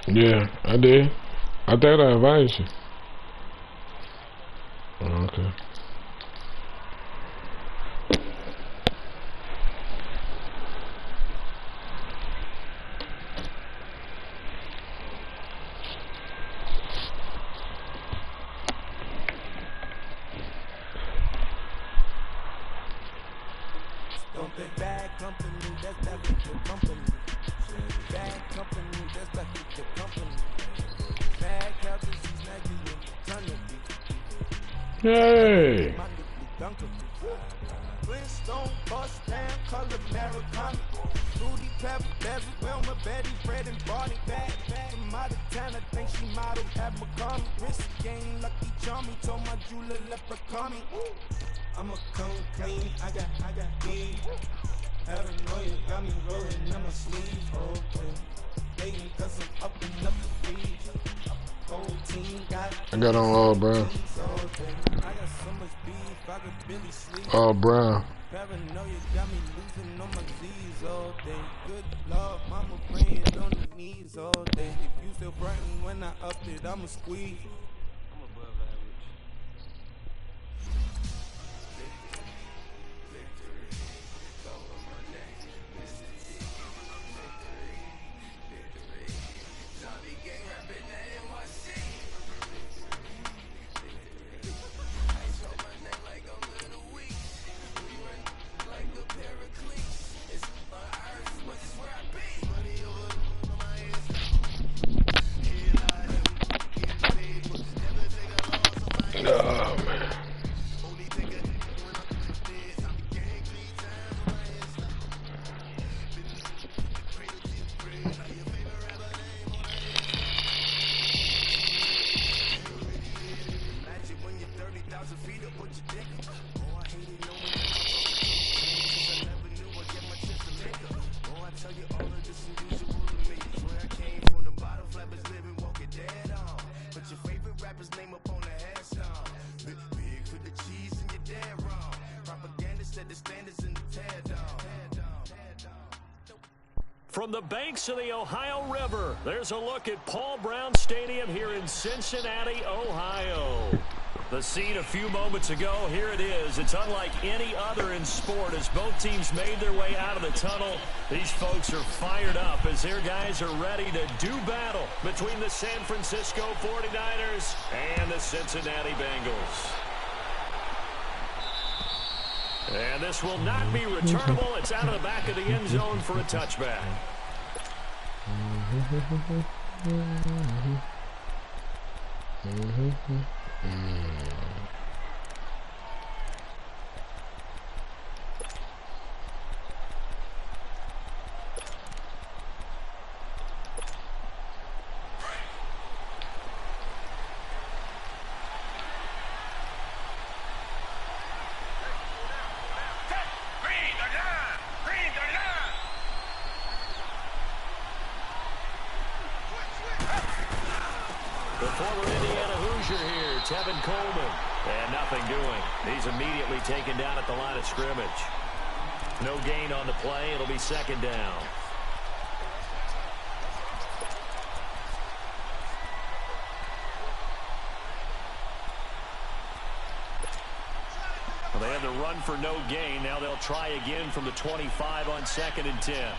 Yeah, I did. I thought I invited you. Oh, okay. Bad company, that's that with your company. Bad company, that's that with your company. Bad couches, she's nagging in eternity. Hey! Flintstone, bust down, color Americana. Fruity pepper, bezel, Wilma, Betty, Fred, and Barney. Bad from out of town, I think she modeled at McConnell. Wrist game, lucky charmy, told my jeweler leprechaun me. I'm a cold clean, I got weed. Paranoia got me rolling in my sleeve. Okay, dating 'cause I'm up and up the feed. Whole team got. I got on all brown. I got so much beef, I could barely sleep. All brown. Paranoia got me losing on my Z's all day. Good Lord, mama praying on the knees all day. If you still frightened when I upped it, I'ma squeeze. I'm above average. Oh, man. From the banks of the Ohio River, there's a look at Paul Brown Stadium here in Cincinnati, Ohio. The scene a few moments ago, here it is. It's unlike any other in sport as both teams made their way out of the tunnel. These folks are fired up as their guys are ready to do battle between the San Francisco 49ers and the Cincinnati Bengals. And this will not be returnable. It's out of the back of the end zone for a touchback. The former Indiana Hoosier here, Tevin Coleman. And nothing doing. He's immediately taken down at the line of scrimmage. No gain on the play. It'll be second down. Well, they had the run for no gain. Now they'll try again from the 25 on 2nd and 10.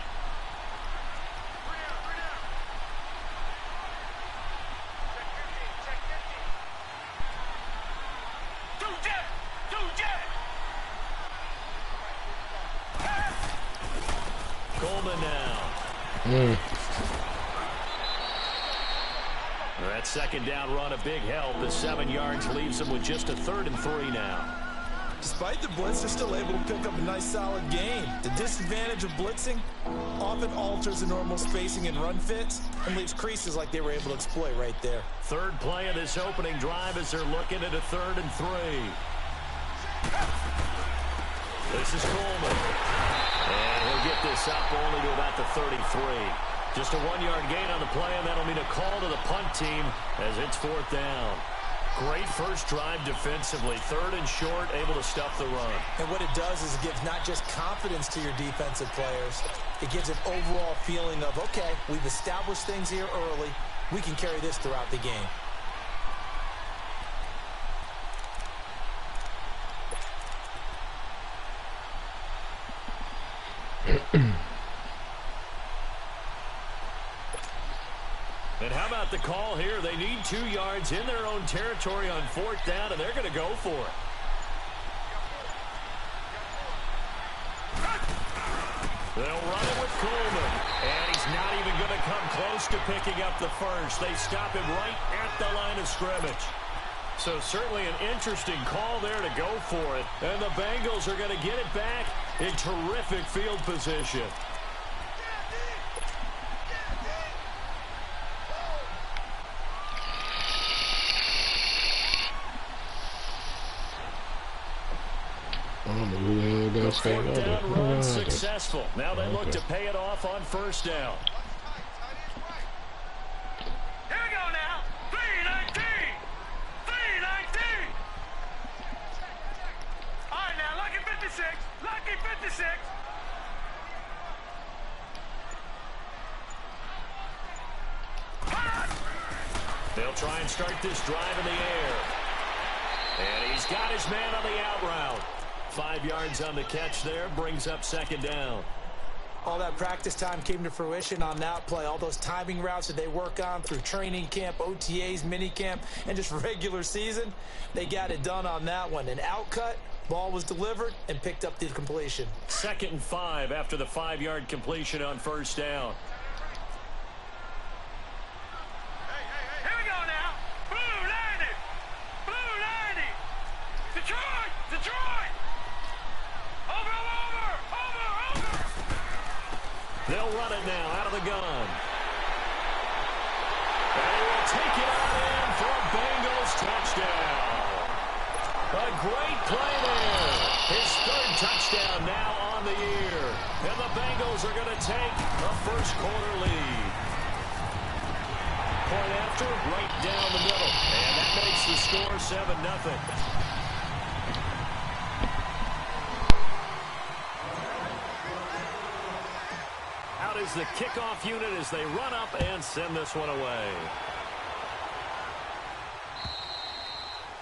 Coleman now. That second down run, a big help. The 7 yards leaves them with just a 3rd and 3 now. Despite the blitz, they're still able to pick up a nice, solid gain. The disadvantage of blitzing often alters the normal spacing and run fits and leaves creases like they were able to exploit right there. Third play of this opening drive as they're looking at a 3rd and 3. This is Coleman. And he'll get this up only to about the 33. Just a 1-yard gain on the play, and that'll mean a call to the punt team as it's 4th down. Great first drive defensively. 3rd and short, able to stuff the run. And what it does is it gives not just confidence to your defensive players, It gives an overall feeling of, okay, we've established things here early. We can carry this throughout the game. And how about the call here? They need 2 yards in their own territory on 4th down, and they're going to go for it. They'll run it with Coleman, and he's not even going to come close to picking up the first. They stop him right at the line of scrimmage. So certainly an interesting call there to go for it. And the Bengals are going to get it back in terrific field position. The 4th down run successful. Now they look to pay it off on 1st down. Here we go now. 319. 319. All right, now, lucky 56. Lucky 56. They'll try and start this drive in the air. And he's got his man on the out route. 5 yards on the catch there, brings up 2nd down. All that practice time came to fruition on that play. All those timing routes that they work on through training camp, OTAs, mini camp, and just regular season, they got it done on that one. An out cut, ball was delivered, and picked up the completion. 2nd and 5 after the 5-yard completion on 1st down. Here we go now. Blue 90. Blue 90. Detroit. Detroit. Over. They'll run it now out of the gun. And he will take it out in for a Bengals touchdown. A great play there. His 3rd touchdown now on the year. And the Bengals are going to take a first-quarter lead. Point after, right down the middle. And that makes the score 7-0. Is the kickoff unit as they run up and send this one away.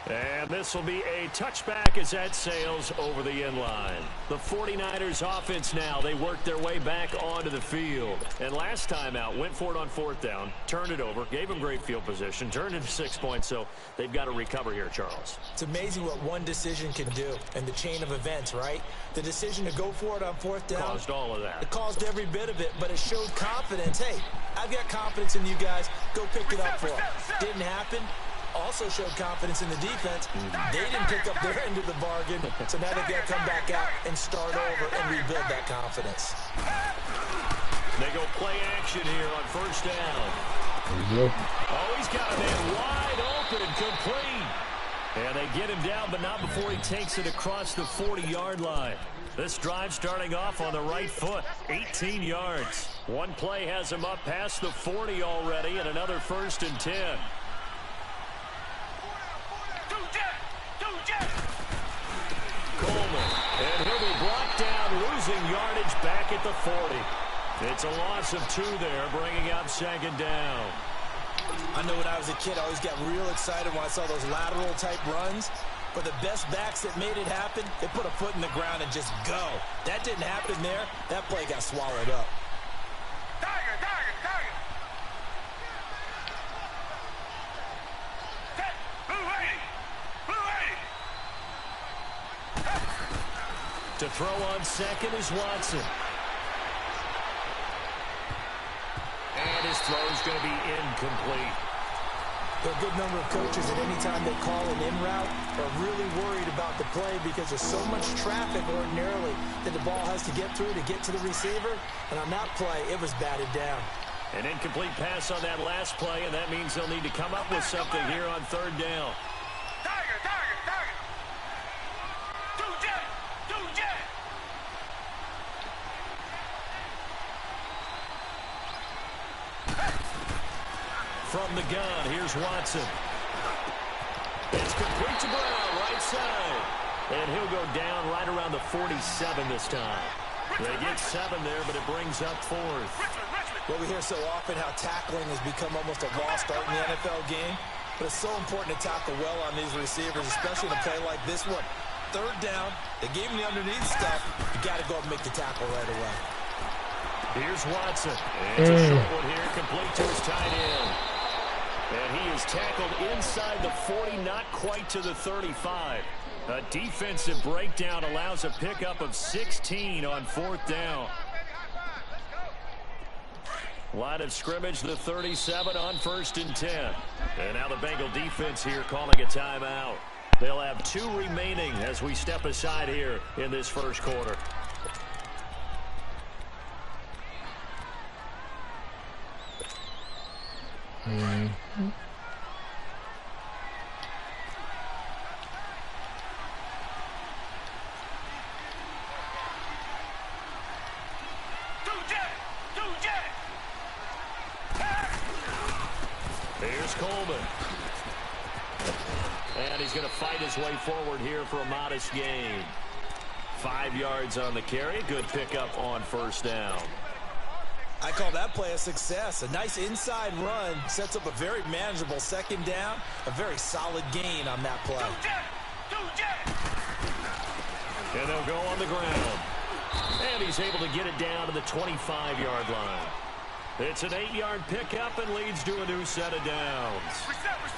And this will be a touchback as that sails over the end line. The 49ers offense now, they work their way back onto the field. And last time out, went for it on 4th down, turned it over, gave them great field position, turned into 6 points, so they've got to recover here, Charles. It's amazing what one decision can do in the chain of events, right? The decision to go for it on 4th down. Caused all of that. It caused every bit of it, but it showed confidence. Hey, I've got confidence in you guys. Go pick it up for them. Didn't happen. Also showed confidence in the defense. They didn't pick up their end of the bargain, so now they've got to come back out and start over and rebuild that confidence. They go play action here on 1st down. Oh, he's got a man wide open, complete. And they get him down, but not before he takes it across the 40-yard line. This drive starting off on the right foot, 18 yards. One play has him up past the 40 already, and another 1st and 10. Coleman, and he'll be brought down, losing yardage back at the 40. It's a loss of 2 there, bringing up 2nd down. I know when I was a kid, I always got real excited when I saw those lateral-type runs. But the best backs that made it happen, they put a foot in the ground and just go. That didn't happen there. That play got swallowed up. Tiger. Blue 80. To throw on 2nd is Watson. And his throw is going to be incomplete. There are a good number of coaches at any time they call an in route are really worried about the play because there's so much traffic ordinarily that the ball has to get through to get to the receiver. And on that play, it was batted down. An incomplete pass on that last play, and that means they'll need to come up with something here on 3rd down. Tiger. Two jet. From the gun, here's Watson. It's complete to Brown, right side. And he'll go down right around the 47 this time. They get 7 there, but it brings up 4th. Well, we hear so often how tackling has become almost a lost art in the NFL game. But it's so important to tackle well on these receivers, especially in a play like this one. 3rd down, they gave him the underneath stuff. You got to go and make the tackle right away. Here's Watson. It's a short one here, complete to his tight end. And he is tackled inside the 40, not quite to the 35. A defensive breakdown allows a pickup of 16 on 4th down. Line of scrimmage, the 37 on 1st and 10. And now the Bengal defense here calling a timeout. They'll have 2 remaining as we step aside here in this first quarter. Here's Coleman. And he's going to fight his way forward here for a modest gain. 5 yards on the carry. Good pickup on 1st down. I call that play a success. A nice inside run sets up a very manageable 2nd down. A very solid gain on that play. And they'll go on the ground. And he's able to get it down to the 25-yard line. It's an 8-yard pickup and leads to a new set of downs.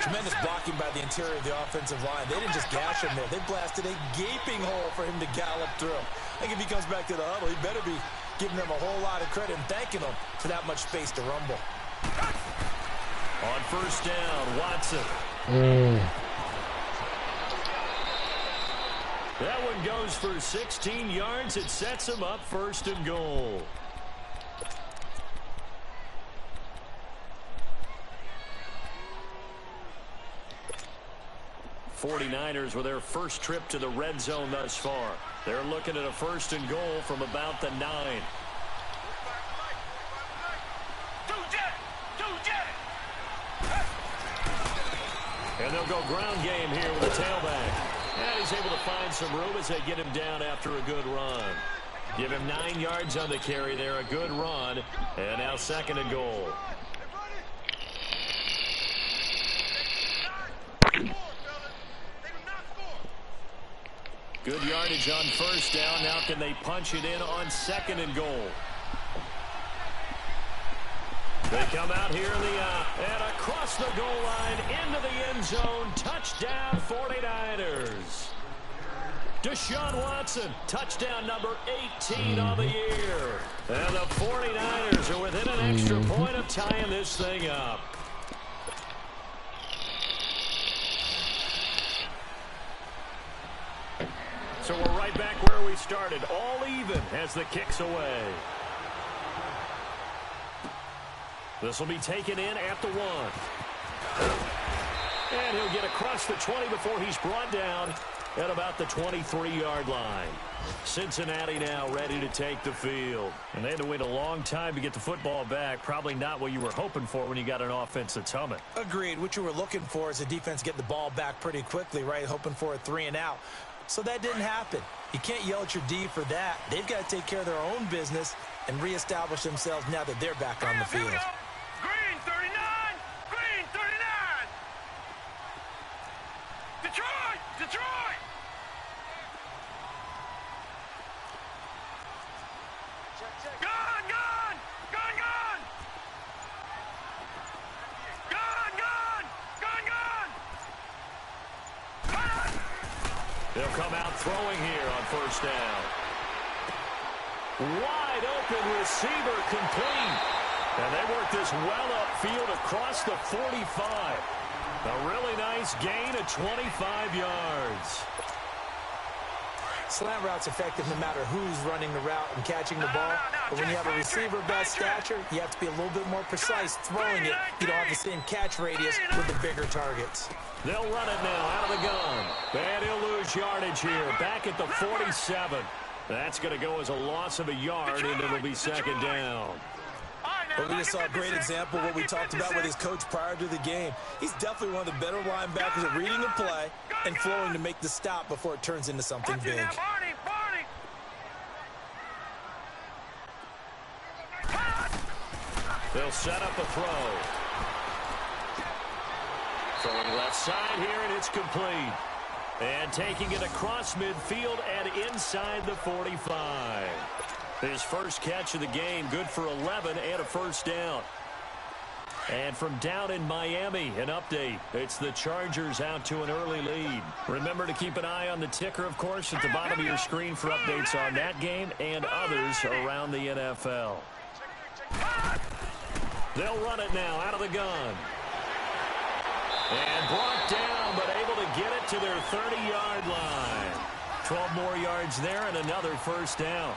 Tremendous blocking by the interior of the offensive line. They didn't just gash him there. They blasted a gaping hole for him to gallop through. I think if he comes back to the huddle, he better be giving them a whole lot of credit and thanking them for that much space to rumble. On 1st down, Watson. That one goes for 16 yards. It sets him up 1st and goal. '49ers with their first trip to the red zone thus far. They're looking at a 1st and goal from about the 9. And they'll go ground game here with a tailback. And he's able to find some room as they get him down after a good run. Give him 9 yards on the carry there, a good run. And now 2nd and goal. Good yardage on 1st down. Now can they punch it in on 2nd and goal? They come out here in the and across the goal line into the end zone. Touchdown 49ers. Deshaun Watson, touchdown number 18 on the year. And the 49ers are within an extra point of tying this thing up. So we're right back where we started, all even as the kick's away. This will be taken in at the 1. And he'll get across the 20 before he's brought down at about the 23-yard line. Cincinnati now ready to take the field. And they had to wait a long time to get the football back. Probably not what you were hoping for when you got an offense that's humming. Agreed. What you were looking for is a defense getting the ball back pretty quickly, right? Hoping for a 3 and out. So that didn't happen. You can't yell at your D for that. They've got to take care of their own business and reestablish themselves now that they're back on the field. Green 39! Green 39! Detroit! Detroit! Gone! Gone! Gone! Gone! Gone! Gone! Gone! Gone! They'll come out throwing here on 1st down. Wide open receiver complete. And they work this well upfield across the 45. A really nice gain of 25 yards. Slant route's effective no matter who's running the route and catching the ball. But when you have a receiver of that stature, you have to be a little bit more precise throwing it. You don't have the same catch radius with the bigger targets. They'll run it now out of the gun. And he'll lose yardage here. Back at the 47. That's going to go as a loss of a yard, and it'll be 2nd down. But we just saw a great example of what we talked about with his coach prior to the game. He's definitely one of the better linebackers at reading a play and flowing to make the stop before it turns into something big. They'll set up a throw. Throwing left side here, and it's complete. And taking it across midfield and inside the 45. His first catch of the game, good for 11 and a first down. And from down in Miami, an update. It's the Chargers out to an early lead. Remember to keep an eye on the ticker, of course, at the bottom of your screen for updates on that game and others around the NFL. They'll run it now out of the gun. And brought down, but able to get it to their 30-yard line. 12 more yards there and another first down.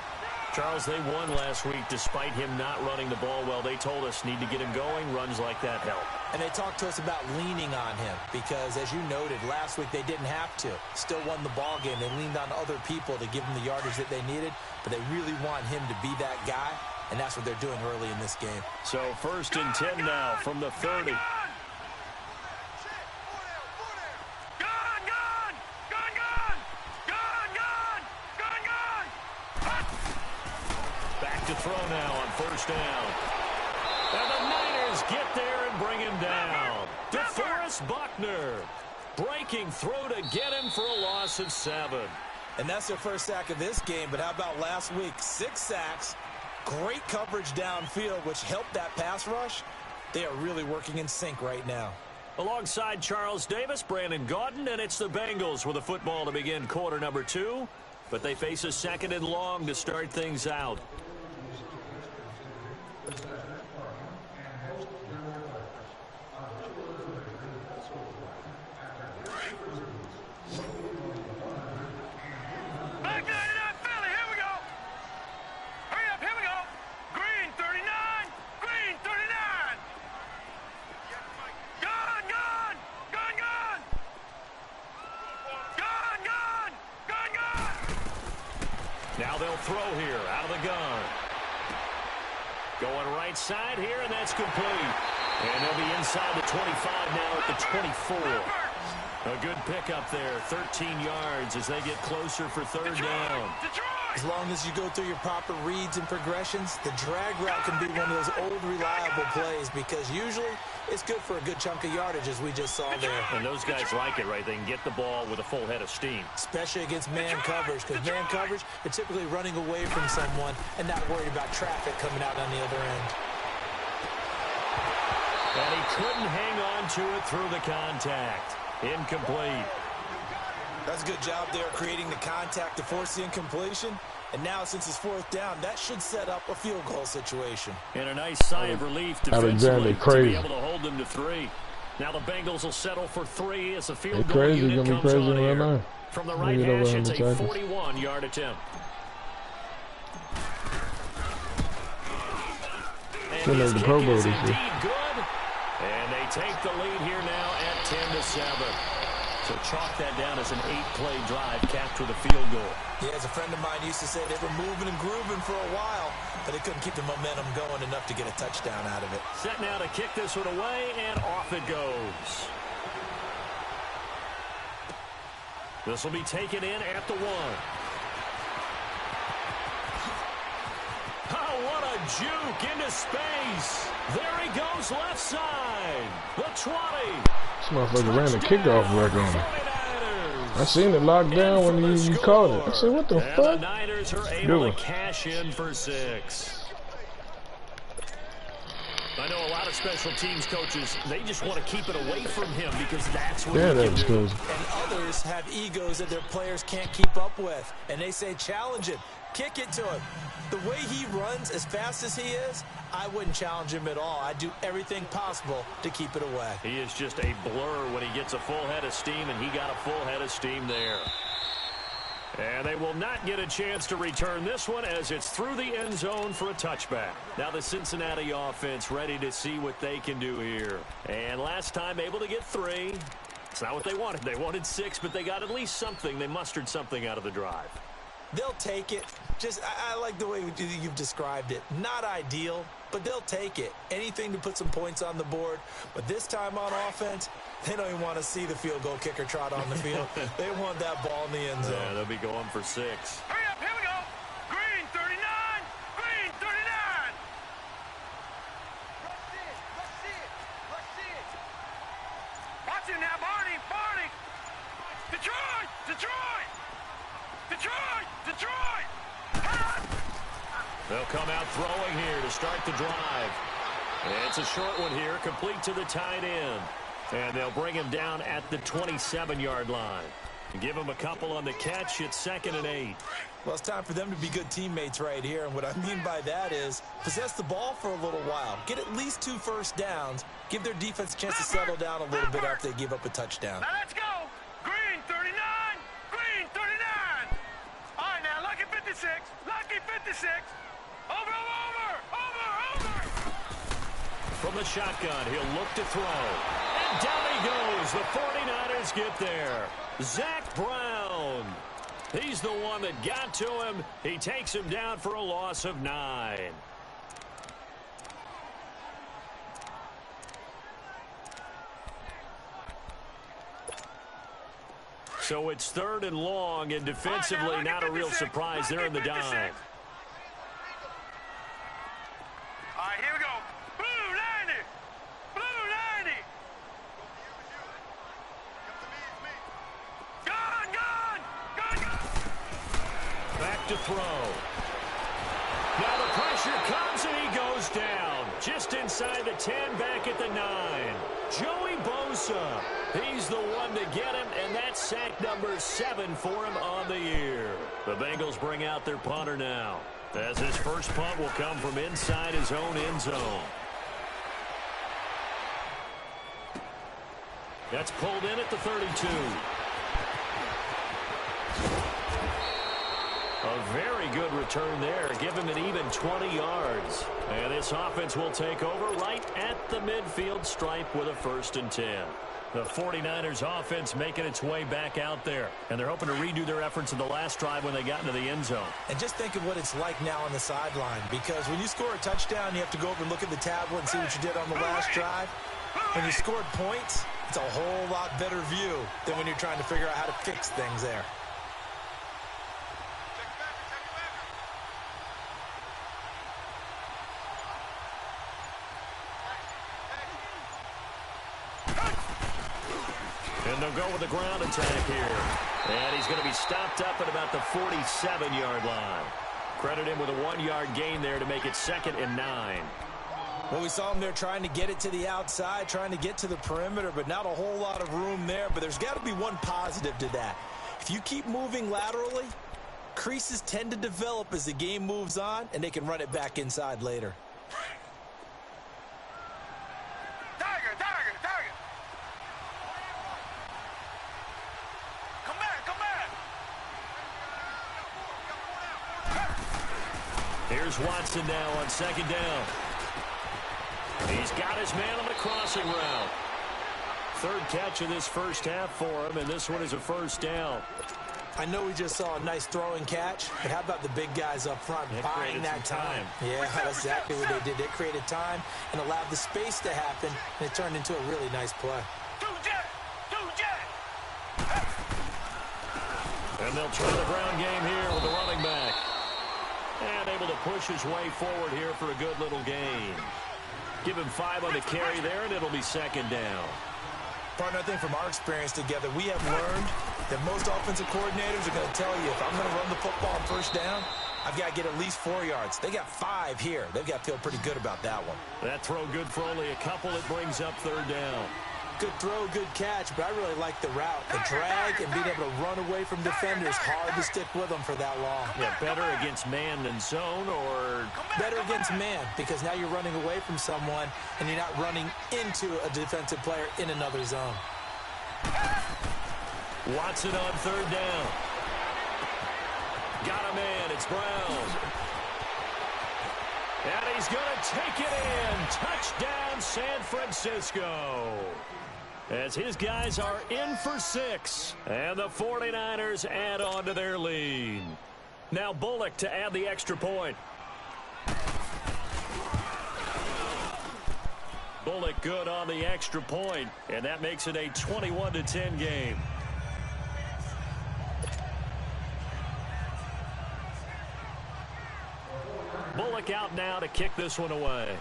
Charles, they won last week despite him not running the ball well. They told us need to get him going. Runs like that help. And they talked to us about leaning on him because, as you noted, last week they didn't have to. Still won the ball game. They leaned on other people to give them the yardage that they needed, but they really want him to be that guy, and that's what they're doing early in this game. So 1st and 10 now from the 30. To throw now on 1st down. And the Niners get there and bring him down. DeForest Buckner breaking through to get him for a loss of 7. And that's their first sack of this game, but how about last week? 6 sacks, great coverage downfield, which helped that pass rush. They are really working in sync right now. Alongside Charles Davis, Brandon Gaudin, and it's the Bengals with a football to begin quarter number 2. But they face a 2nd and long to start things out. Now they'll throw here out of the gun. Going right side here, and that's complete. And they'll be inside the 25 now at the 24. A good pickup there, 13 yards as they get closer for 3rd down. As long as you go through your proper reads and progressions, the drag route can be one of those old reliable plays because usually it's good for a good chunk of yardage as we just saw there. And those guys like it, right? They can get the ball with a full head of steam. Especially against man coverage, because man coverage, they're typically running away from someone and not worried about traffic coming out on the other end. And he couldn't hang on to it through the contact. Incomplete. That's a good job there creating the contact to force the incompletion. And now, since it's 4th down, that should set up a field goal situation. And a nice sigh of relief defensively to be able to hold them to 3. Now the Bengals will settle for 3 as the field goal unit comes on here. From the right hash, it's a 41-yard attempt. And his kick is indeed good. And they take the lead here now at 10-7. So chalk that down as an 8-play drive capped with a field goal. Yeah, as a friend of mine used to say, they were moving and grooving for a while, but they couldn't keep the momentum going enough to get a touchdown out of it. Set now to kick this one away, and off it goes. This will be taken in at the 1. Oh, what a juke into space. There he goes left side. The 20. This motherfucker ran the kickoff record on him. I seen it locked down when you caught it. I said, what the fuck? The Niners are able to cash in for 6. I know a lot of special teams coaches, they just want to keep it away from him because that's what he can do. And others have egos that their players can't keep up with. And they say, challenge him. Kick it to him. The way he runs as fast as he is, I wouldn't challenge him at all. I'd do everything possible to keep it away. He is just a blur when he gets a full head of steam, and he got a full head of steam there. And they will not get a chance to return this one as it's through the end zone for a touchback. Now the Cincinnati offense ready to see what they can do here. And last time able to get 3. It's not what they wanted. They wanted 6, but they got at least something. They mustered something out of the drive. They'll take it. I like the way you've described it. Not ideal, but they'll take it. Anything to put some points on the board. But this time on offense, they don't even want to see the field goal kicker trot on the field. They want that ball in the end zone. Yeah, they'll be going for 6. Hurry up, here we go. Green 39, green 39. Detroit! Detroit! Detroit! Detroit! They'll come out throwing here to start the drive. It's a short one here, complete to the tight end. And they'll bring him down at the 27-yard line. Give him a couple on the catch. It's 2nd and 8. Well, it's time for them to be good teammates right here. And what I mean by that is possess the ball for a little while. Get at least 2 first downs. Give their defense a chance to settle down a little bit after they give up a touchdown. Now let's go. Green 39. Green 39. All right, now Lucky 56. Lucky 56. Over. From the shotgun, he'll look to throw. And down he goes. The 49ers get there. Zach Brown. He's the one that got to him. He takes him down for a loss of 9. So it's 3rd and long, and defensively not a real surprise there in the dime. All right, here we go. Blue 90. Blue 90. Gun. Back to throw. Now the pressure comes and he goes down. Just inside the 10, back at the 9. Joey Bosa. He's the one to get him, and that's sack number 7 for him on the year. The Bengals bring out their punter now, as his first punt will come from inside his own end zone. That's pulled in at the 32. A very good return there. Give him an even 20 yards. And this offense will take over right at the midfield stripe with a 1st and 10. The 49ers offense making its way back out there. And they're hoping to redo their efforts in the last drive when they got into the end zone. And just think of what it's like now on the sideline. Because when you score a touchdown, you have to go over and look at the tablet and see what you did on the last drive. When you scored points, it's a whole lot better view than when you're trying to figure out how to fix things there. And they'll go with the ground attack here. And he's going to be stopped up at about the 47-yard line. Credit him with a 1-yard gain there to make it 2nd and 9. Well, we saw him there trying to get it to the outside, trying to get to the perimeter, but not a whole lot of room there. But there's got to be one positive to that. If you keep moving laterally, creases tend to develop as the game moves on, and they can run it back inside later. Here's Watson now on 2nd down. He's got his man on the crossing route. 3rd catch of this first half for him, and this one is a 1st down. I know we just saw a nice throwing catch, but how about the big guys up front buying that time? Yeah, that's exactly what they did. They created time and allowed the space to happen, and it turned into a really nice play. And they'll try the ground game here with the running back. And able to push his way forward here for a good little gain. Give him 5 on the carry there, and it'll be 2nd down. Partner, I think from our experience together, we have learned that most offensive coordinators are going to tell you, if I'm going to run the football on 1st down, I've got to get at least 4 yards. They got 5 here. They've got to feel pretty good about that one. That throw good for only a couple. It brings up 3rd down. Good throw, good catch, but I really like the route. The drag and being able to run away from defenders, hard to stick with them for that long. Yeah, better against man than zone, or better against man, because now you're running away from someone and you're not running into a defensive player in another zone. Watson on 3rd down. Got a man, it's Brown. And he's going to take it in. Touchdown, San Francisco. As his guys are in for 6. And the 49ers add on to their lead. Now Bullock to add the extra point. Bullock good on the extra point, and that makes it a 21-10 game. Bullock out now to kick this one away.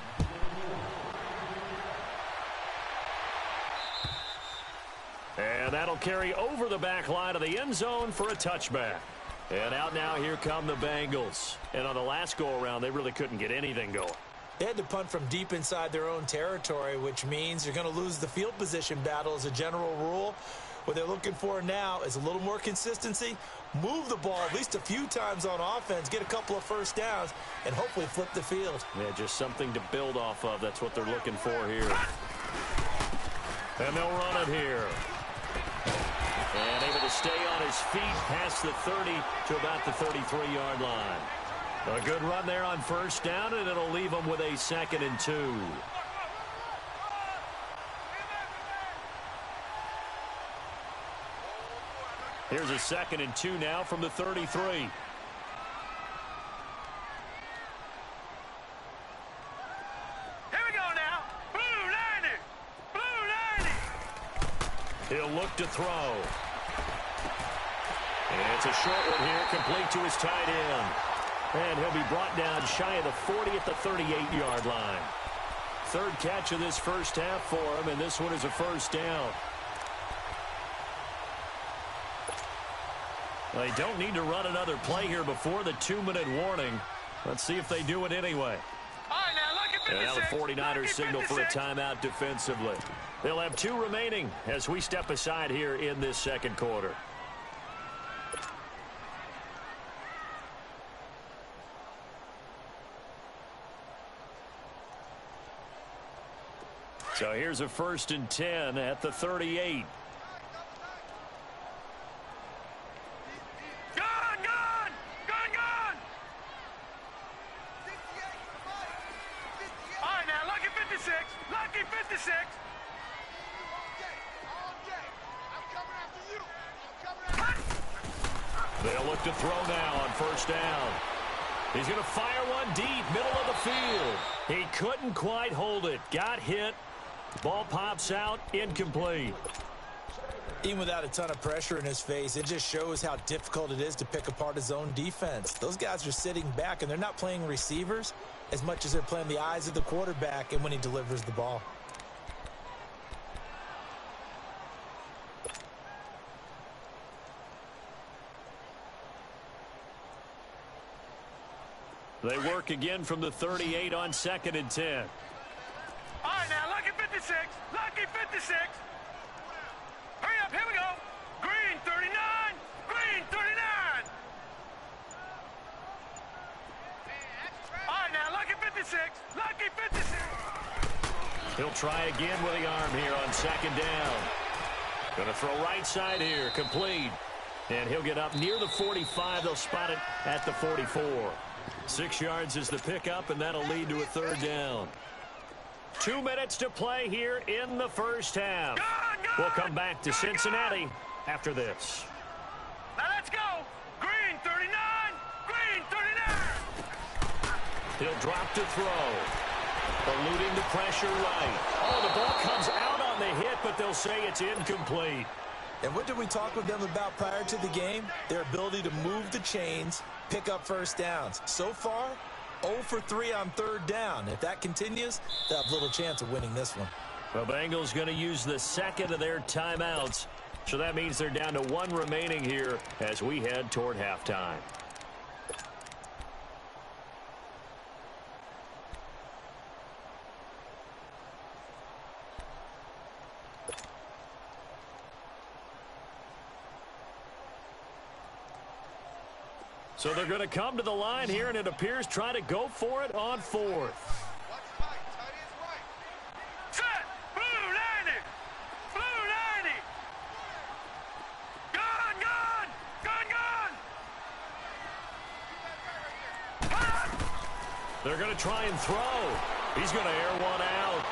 And that'll carry over the back line of the end zone for a touchback. And out now, here come the Bengals. And on the last go-around, they really couldn't get anything going. They had to punt from deep inside their own territory, which means you're going to lose the field position battle as a general rule. What they're looking for now is a little more consistency, move the ball at least a few times on offense, get a couple of first downs, and hopefully flip the field. Yeah, just something to build off of. That's what they're looking for here. And they'll run it here. And able to stay on his feet past the 30 to about the 33-yard line. A good run there on first down, and it'll leave them with a 2nd and 2. Here's a 2nd and 2 now from the 33. Here we go now. Blue 90. Blue 90. He'll look to throw. And it's a short one here, complete to his tight end. And he'll be brought down shy of the 40 at the 38-yard line. 3rd catch of this first half for him, and this one is a first down. They don't need to run another play here before the 2-minute warning. Let's see if they do it anyway. All right, now, And now the 49ers signal for a timeout defensively. They'll have 2 remaining as we step aside here in this 2nd quarter. So here's a 1st and 10 at the 38. They'll look to throw now on first down. He's going to fire one deep, middle of the field. He couldn't quite hold it. Got hit. Ball pops out, incomplete. Even without a ton of pressure in his face, it just shows how difficult it is to pick apart his own defense. Those guys are sitting back, and they're not playing receivers as much as they're playing the eyes of the quarterback and when he delivers the ball. They work again from the 38 on 2nd and 10. All right, now, lucky 56. Lucky 56. Hurry up, here we go. Green 39. Green 39. All right, now, lucky 56. Lucky 56. He'll try again with the arm here on 2nd down. Going to throw right side here, complete. And he'll get up near the 45. They'll spot it at the 44. 6 yards is the pickup, and that'll lead to a 3rd down. 2 minutes to play here in the first half. We'll come back to Cincinnati after this. Now let's go. Green 39. Green 39. He'll drop to throw. Eluding the pressure right. Oh, the ball comes out on the hit, but they'll say it's incomplete. And what did we talk with them about prior to the game? Their ability to move the chains, pick up first downs. So far, 0 for 3 on 3rd down. If that continues, they'll have little chance of winning this one. The Bengals going to use the 2nd of their timeouts. So that means they're down to 1 remaining here as we head toward halftime. So they're going to come to the line here, and it appears try to go for it on 4th. Set. Blue 90. Blue 90. Gun, gun. Gun, gun. They're going to try and throw. He's going to air one out.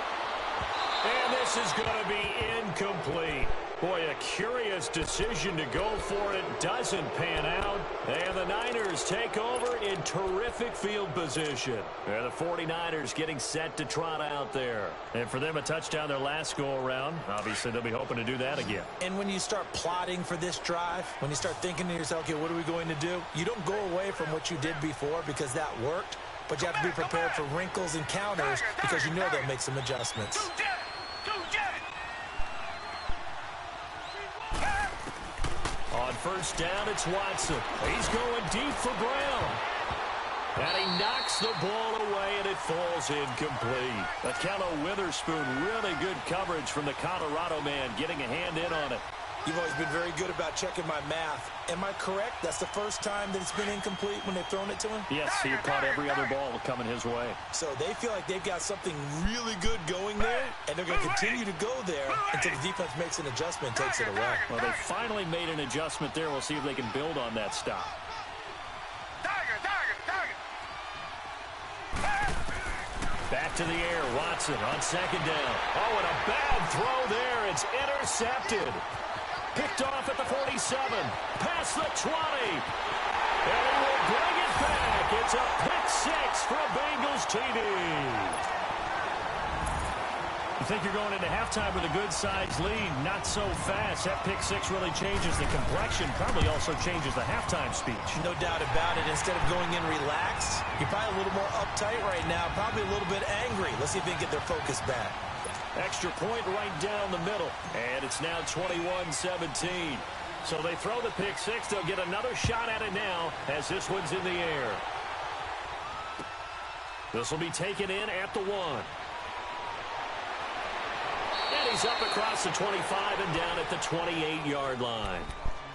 And this is going to be incomplete. Boy, a curious decision to go for it. Doesn't pan out. And the Niners take over in terrific field position. And the 49ers getting set to trot out there. And for them, a touchdown their last go-around. Obviously, they'll be hoping to do that again. And when you start plotting for this drive, when you start thinking to yourself, okay, what are we going to do? You don't go away from what you did before because that worked. But you have to be prepared for wrinkles and counters because you know they'll make some adjustments. first down, it's Watson. He's going deep for Brown. And he knocks the ball away, and it falls incomplete. Akello Witherspoon, really good coverage from the Colorado man, getting a hand in on it. You've always been very good about checking my math. Am I correct? That's the first time that it's been incomplete when they've thrown it to him? Yes, he caught every other ball coming his way. So they feel like they've got something really good going there, and they're going to continue to go there until the defense makes an adjustment and takes it away. Well, they finally made an adjustment there. We'll see if they can build on that stop. Back to the air, Watson on second down. Oh, and a bad throw there. It's intercepted. Picked off at the 47. Past the 20. And he will bring it back. It's a pick six for a Bengals TD. You think you're going into halftime with a good-sized lead. Not so fast. That pick six really changes the complexion. Probably also changes the halftime speech. No doubt about it. Instead of going in relaxed, you're probably a little more uptight right now. Probably a little bit angry. Let's see if they can get their focus back. Extra point right down the middle. And it's now 21-17. So they throw the pick six. They'll get another shot at it now as this one's in the air. This will be taken in at the 1. And he's up across the 25 and down at the 28-yard line.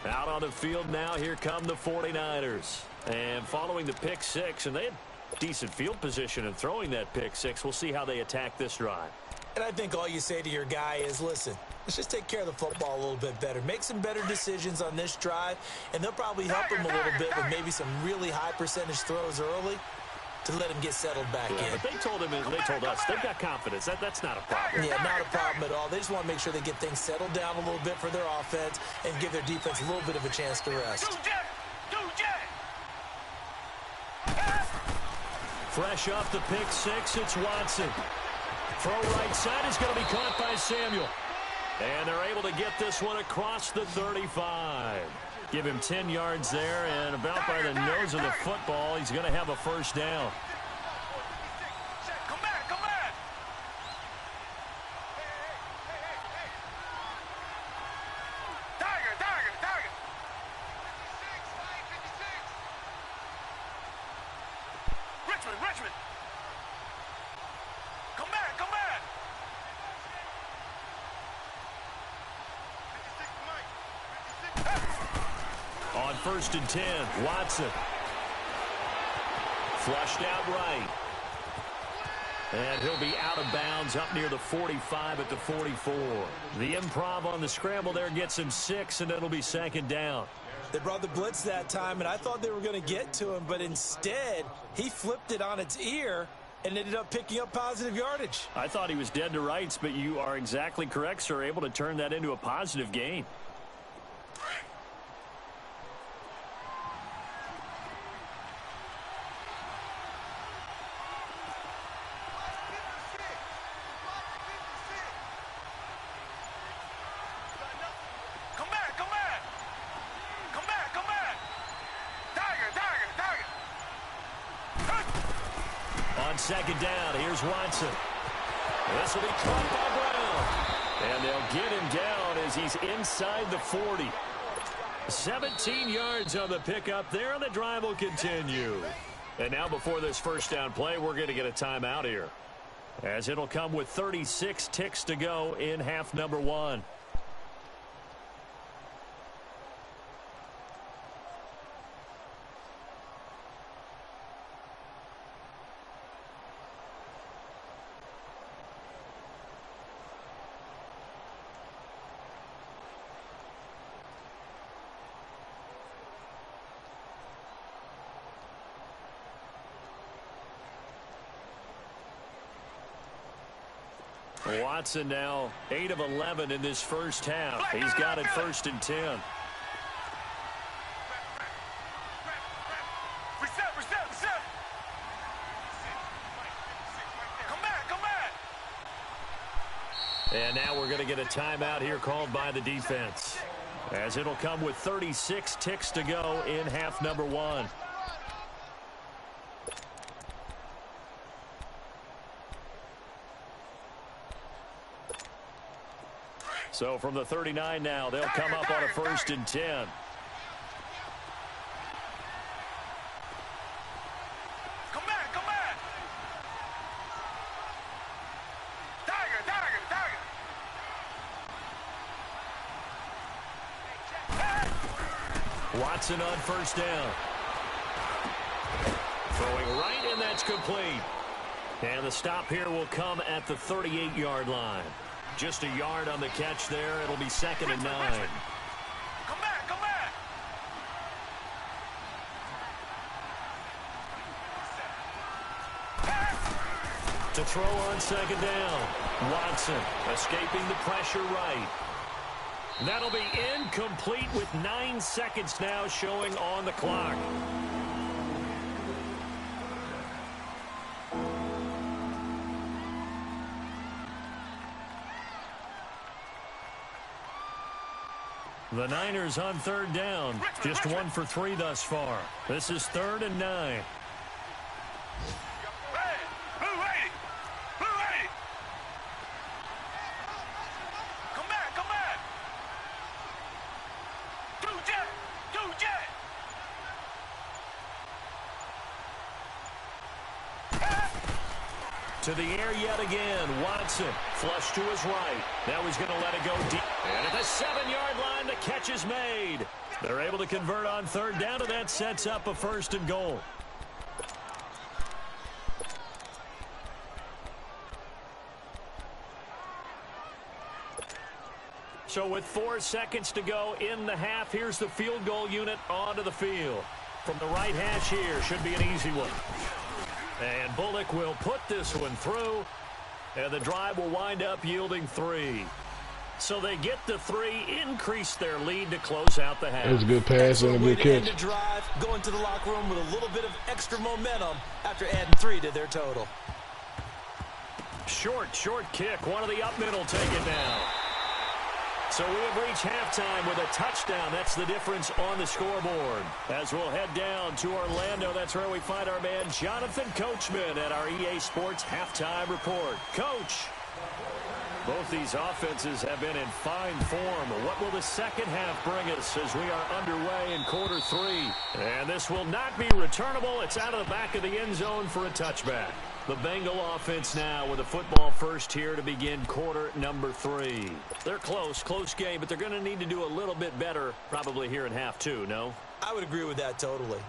Out on the field now, here come the 49ers. And following the pick six, and they had decent field position in throwing that pick six. We'll see how they attack this drive. And I think all you say to your guy is, listen, let's just take care of the football a little bit better. Make some better decisions on this drive, and they'll probably help him a little bit with maybe some really high percentage throws early to let him get settled back in. But they told him, and they told us, they've got confidence. That's not a problem. Yeah, not a problem at all. They just want to make sure they get things settled down a little bit for their offense and give their defense a little bit of a chance to rest. Fresh off the pick six, it's Watson. Throw right side is going to be caught by Samuel. And they're able to get this one across the 35. Give him 10 yards there, and about by the nose of the football, he's going to have a first down. Come back, come back. Tiger. Richmond. Come back. On 1st and 10, Watson. Flushed out right. And he'll be out of bounds up near the 45 at the 44. The improv on the scramble there gets him 6, and it'll be second down. They brought the blitz that time, and I thought they were going to get to him, but instead, he flipped it on its ear and ended up picking up positive yardage. I thought he was dead to rights, but you are exactly correct, sir. Able to turn that into a positive gain. Second down, here's Watson. This will be caught by Brown. And they'll get him down as he's inside the 40. 17 yards on the pickup there, and the drive will continue. And now before this first down play, we're going to get a timeout here, as it'll come with 36 ticks to go in half number 1. Watson now 8 of 11 in this first half. He's got it 1st and 10. Reset. Come back. And now we're going to get a timeout here called by the defense, as it'll come with 36 ticks to go in half number 1. So from the 39 now, they'll come up on a 1st and 10. Watson on first down. Throwing right, and that's complete. And the stop here will come at the 38-yard line. Just a yard on the catch there. It'll be 2nd and 9. Come back, come back. To throw on 2nd down. Watson escaping the pressure right. That'll be incomplete with 9 seconds now showing on the clock. The Niners on 3rd down. Just 1 for 3 thus far. This is 3rd and 9. To the air yet again. Watson flush to his right. Now he's going to let it go deep. And at the 7-yard line, the catch is made. They're able to convert on 3rd down, and that sets up a 1st and goal. So with 4 seconds to go in the half, here's the field goal unit onto the field. From the right hash here, should be an easy one. And Bullock will put this one through, and the drive will wind up yielding 3. So they get the 3, increase their lead to close out the half. It was a good pass and a good catch. The drive, going to the locker room with a little bit of extra momentum after adding 3 to their total. Short kick. One of the up middle take it down. So we have reached halftime with a touchdown. That's the difference on the scoreboard. As we'll head down to Orlando, that's where we find our man Jonathan Coachman at our EA Sports Halftime Report. Coach, both these offenses have been in fine form. What will the second half bring us as we are underway in quarter 3? And this will not be returnable. It's out of the back of the end zone for a touchback. The Bengal offense now with a football first here to begin quarter number 3. They're close game, but they're going to need to do a little bit better probably here in half 2, no? I would agree with that totally.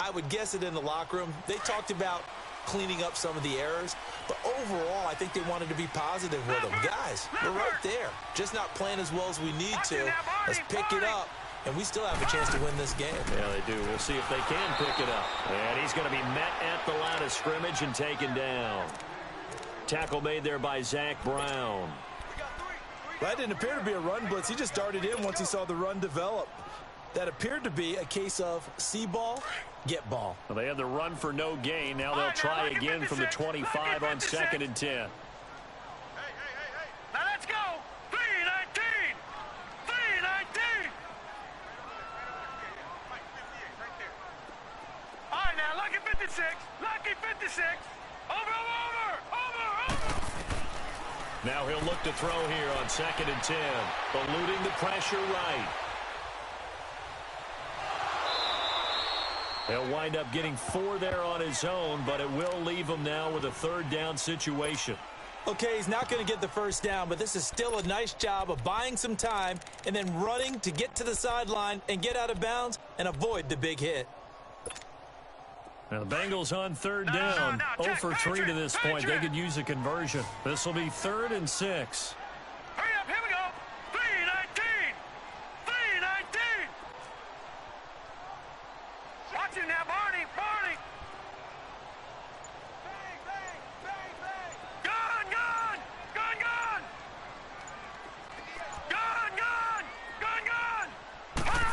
I would guess it in the locker room. They talked about cleaning up some of the errors, but overall I think they wanted to be positive with them. Guys, we're right there. Just not playing as well as we need to. Let's pick it up. And we still have a chance to win this game. Yeah, they do. We'll see if they can pick it up. And he's going to be met at the line of scrimmage and taken down. Tackle made there by Zach Brown. That didn't appear to be a run blitz. He just darted in once he saw the run develop. That appeared to be a case of see ball, get ball. Well, they had the run for no gain. Now they'll try again from the 25 on 2nd and 10. Now let's go. 3-19. 3-19. All right, now, lucky 56. Lucky 56. Over. Now he'll look to throw here on 2nd and 10. Eluding the pressure right. He'll wind up getting 4 there on his own, but it will leave him now with a 3rd down situation. Okay, he's not going to get the 1st down, but this is still a nice job of buying some time and then running to get to the sideline and get out of bounds and avoid the big hit. Now the Bengals on 3rd down. 0 for 3 to this point. They could use a conversion. This will be 3rd and 6. Hurry up, here we go. 3-19. 3-19. Watch it now, Barney. Gun.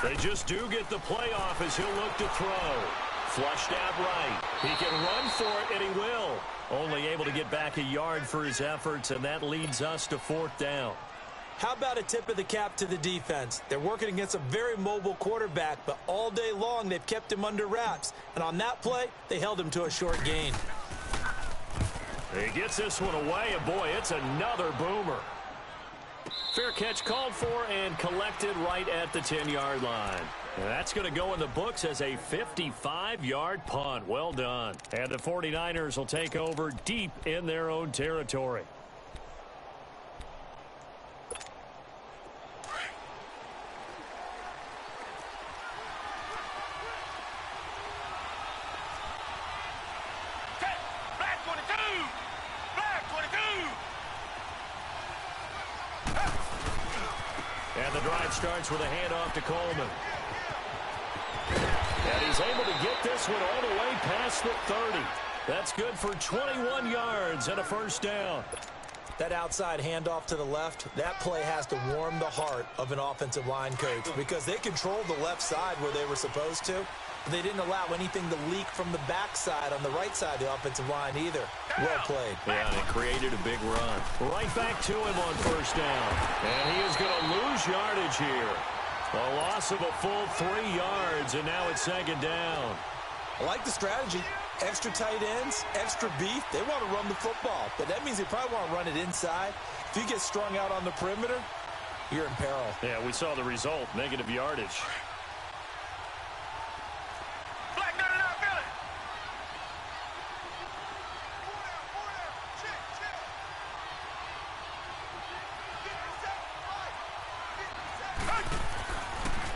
They just do get the playoff as he'll look to throw. Flushed out right. He can run for it, and he will. Only able to get back a yard for his efforts, and that leads us to 4th down. How about a tip of the cap to the defense? They're working against a very mobile quarterback, but all day long they've kept him under wraps. And on that play, they held him to a short gain. He gets this one away, and boy, it's another boomer. Fair catch called for and collected right at the 10-yard line. And that's going to go in the books as a 55-yard punt. Well done. And the 49ers will take over deep in their own territory. the drive starts with a handoff to Coleman. And he's able to get this one all the way past the 30. That's good for 21 yards and a first down. That outside handoff to the left, that play has to warm the heart of an offensive line coach because they controlled the left side where they were supposed to. But they didn't allow anything to leak from the backside on the right side of the offensive line either. Well played. Yeah, and it created a big run. Right back to him on first down. And he is going to lose yardage here. A loss of a full 3 yards, and now it's second down. I like the strategy. Extra tight ends, extra beef. They want to run the football, but that means they probably want to run it inside. If you get strung out on the perimeter, you're in peril. Yeah, we saw the result, negative yardage. Black 99 Philly.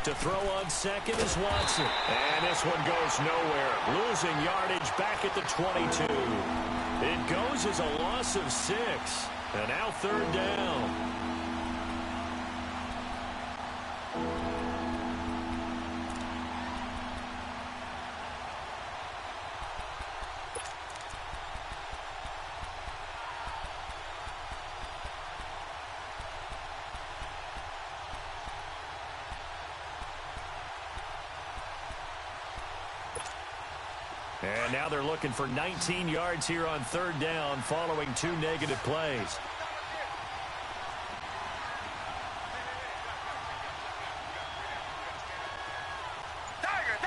To throw on second is Watson. And this one goes nowhere. Losing yardage back at the 22. It goes as a loss of 6. And now third down. And now they're looking for 19 yards here on third down following 2 negative plays. Tiger.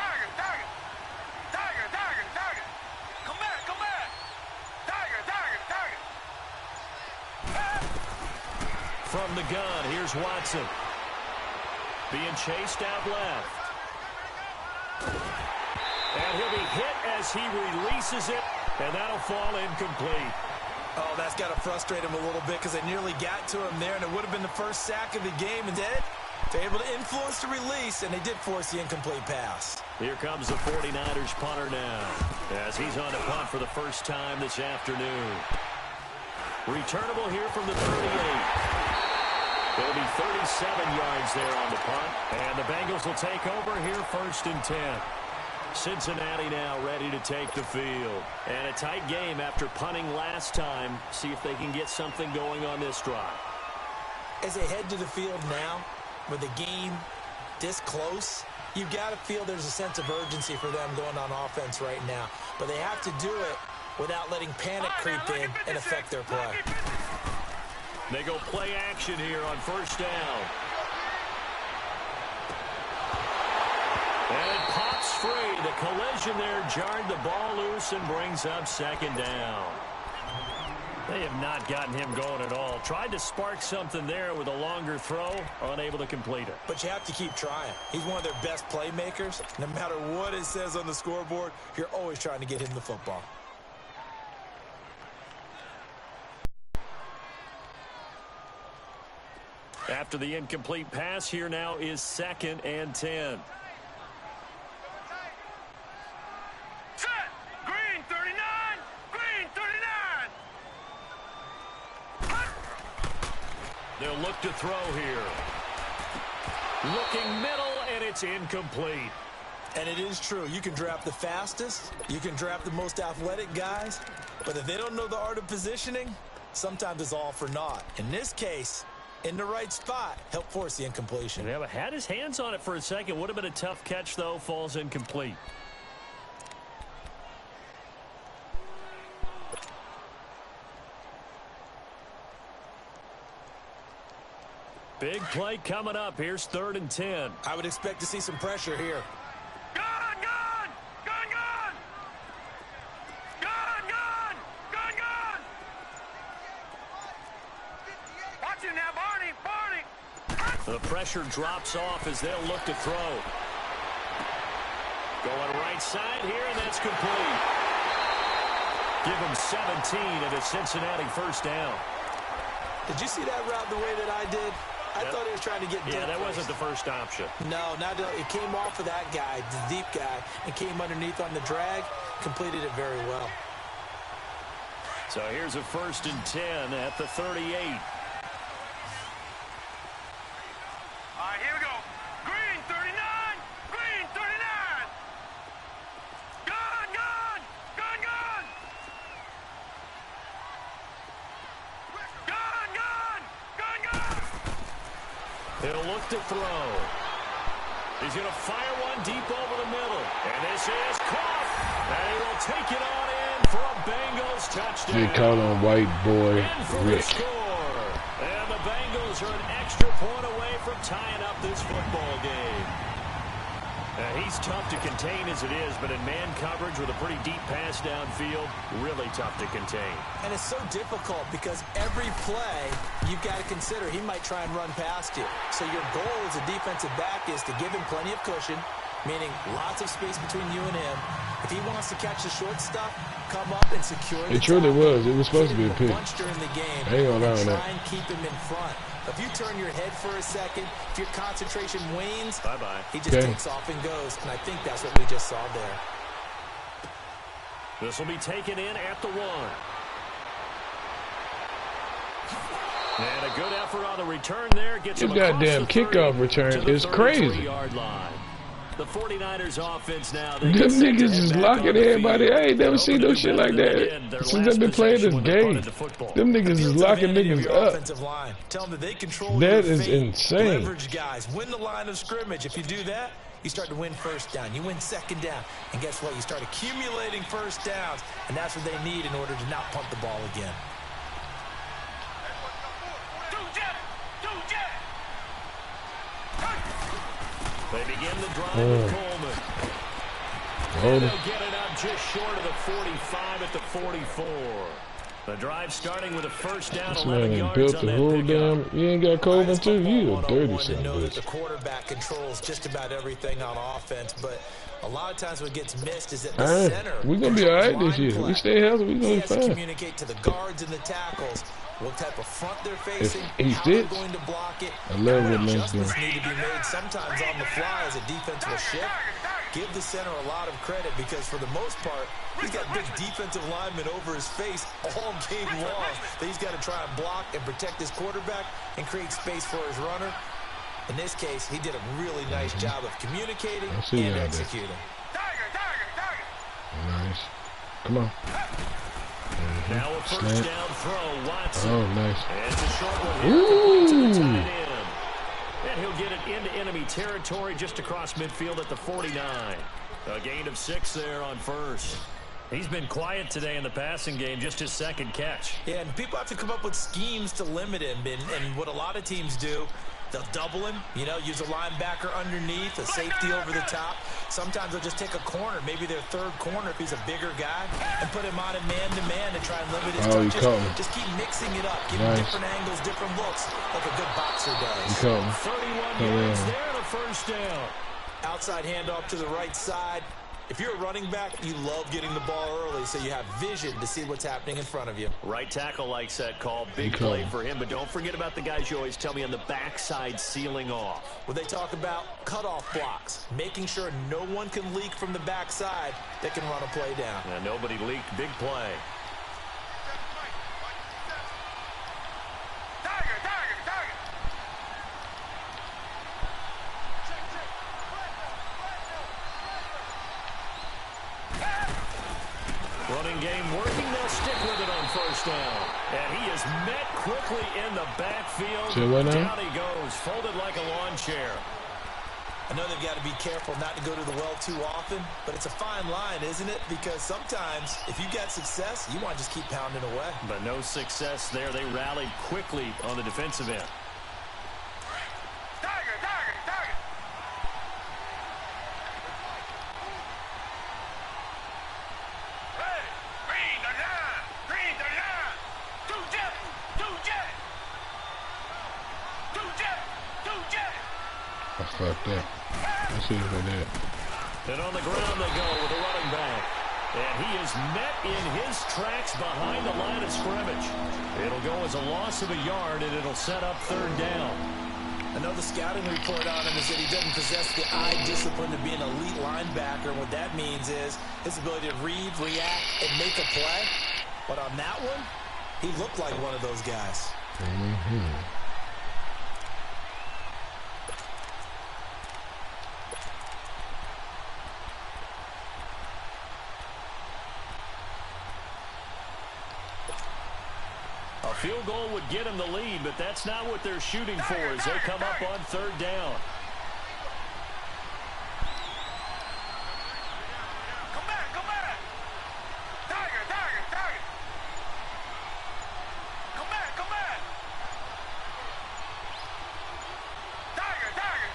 Come back. Tiger. From the gun, here's Watson. Being chased out left. And he'll be hit as he releases it, and that'll fall incomplete. Oh, that's got to frustrate him a little bit because they nearly got to him there, and it would have been the first sack of the game. Instead, they're able to influence the release, and they did force the incomplete pass. Here comes the 49ers punter now as he's on to punt for the first time this afternoon. Returnable here from the 38. It'll be 37 yards there on the punt, and the Bengals will take over here first and 10. Cincinnati now ready to take the field. And a tight game after punting last time. See if they can get something going on this drive. As they head to the field now, with the game this close, you've got to feel there's a sense of urgency for them going on offense right now. But they have to do it without letting panic creep in and affect their play. They go play action here on first down. And it pops free. The collision there jarred the ball loose and brings up second down. They have not gotten him going at all. Tried to spark something there with a longer throw, unable to complete it. But you have to keep trying. He's one of their best playmakers. No matter what it says on the scoreboard, you're always trying to get him the football. After the incomplete pass, here now is second and 10. Set. Green 39. Green 39. They'll look to throw here. Looking middle, and it's incomplete. And it is true. You can draft the fastest. You can draft the most athletic guys. But if they don't know the art of positioning, sometimes it's all for naught. In this case, in the right spot, help force the incompletion. Yeah, but had his hands on it for a second. Would have been a tough catch, though. Falls incomplete. Big play coming up. Here's third and 10. I would expect to see some pressure here. Gun. Watch him now, Barney. The pressure drops off as they'll look to throw. Going right side here, and that's complete. Give him 17 and a Cincinnati first down. Did you see that route the way that I did? I thought he was trying to get deep. Yeah, that wasn't the first option. No, it came off of that guy, the deep guy, and came underneath on the drag, completed it very well. So here's a first and 10 at the 38. All right, here we go. Green 39. Green 39. Gun, gun. Gun, gun. Gun, gun. Gun, gun. He'll look to throw. He's going to fire one deep over the middle. And this is caught. And he will take it on in for a Bengals touchdown. Get caught on white boy In for Rick. the score. And the Bengals are an extra point away from tying up this football game. He's tough to contain as it is, but in man coverage with a pretty deep pass downfield, really tough to contain. And it's so difficult because every play you've got to consider he might try and run past you. So your goal as a defensive back is to give him plenty of cushion, meaning lots of space between you and him. If he wants to catch the short stuff, come up and secure the It truly top. was. It was supposed to be a pick. Bunch during the game. I ain't gonna lie on that. Try and keep him in front. If you turn your head for a second, if your concentration wanes, Bye-bye. he just takes off and goes. And I think that's what we just saw there. This will be taken in at the 1. And a good effort on the return there. Gets This him across goddamn the 30 kickoff return to the is crazy. 33-yard line. The 49ers offense now. Them niggas is locking everybody. I ain't never seen no shit like that since I've been playing this game. Them niggas is locking niggas up. Tell them that they control That your is fate. insane. Leverage guys. Win the line of scrimmage. If you do that, you start to win first down. You win second down. And guess what? You start accumulating first downs. And that's what they need in order to not punt the ball again. They begin the drive with Coleman. And they'll get it up just short of the 45 at the 44. The drive starting with a first down, This 11 man yards built on the that whole pickup. damn. You ain't got Coleman too. You a dirty 101 son to know of a that the bitch. quarterback controls just about everything on offense, but a lot of times what gets missed is that the Alright, center. we gonna be alright this year. We stay healthy, we He gonna be has to fine. communicate to the guards and the tackles what type of front they're facing, he how they're fits, going to block it. I love what Lynch Adjustments doing. need to be made sometimes on the fly as a defensive shift. Give the center a lot of credit because for the most part, he's got big defensive linemen over his face all game long that he's got to try and block and protect his quarterback and create space for his runner. In this case, he did a really nice job of communicating and executing. Nice. Come on. Now a first down throw, Watson. Oh, nice. And it's a short one here to the tight end. And he'll get it into enemy territory just across midfield at the 49. A gain of 6 there on first. He's been quiet today in the passing game, just his second catch. Yeah, and people have to come up with schemes to limit him. And what a lot of teams do, they'll double him, you know, use a linebacker underneath, a safety over the top. Sometimes they'll just take a corner, maybe their third corner if he's a bigger guy, and put him on a man-to-man to try and limit his touches. Just keep mixing it up, give him different angles, different looks, like a good boxer does. 31 yards there and a first down. Outside handoff to the right side. If you're a running back, you love getting the ball early so you have vision to see what's happening in front of you. Right tackle likes that call. Big play for him, but don't forget about the guys you always tell me on the backside sealing off. When they talk about cutoff blocks, making sure no one can leak from the backside that can run a play down. And nobody leaked. Big play. Running game working. They'll stick with it on first down. And he is met quickly in the backfield. Down he goes, folded like a lawn chair. I know they've got to be careful not to go to the well too often, but it's a fine line, isn't it? Because sometimes, if you got success, you want to just keep pounding away. But no success there. They rallied quickly on the defensive end. I fucked up. Let's see if I did. And on the ground they go with a running back. And he is met in his tracks behind the line of scrimmage. It'll go as a loss of a yard, and it'll set up third down. Another scouting report on him is that he doesn't possess the eye discipline to be an elite linebacker. And what that means is his ability to read, react, and make a play. But on that one, he looked like one of those guys. field goal would get them the lead, but that's not what they're shooting for as they come up on third down. Come back, come back. Tiger, tiger, tiger. Come back, come back. Tiger, tiger,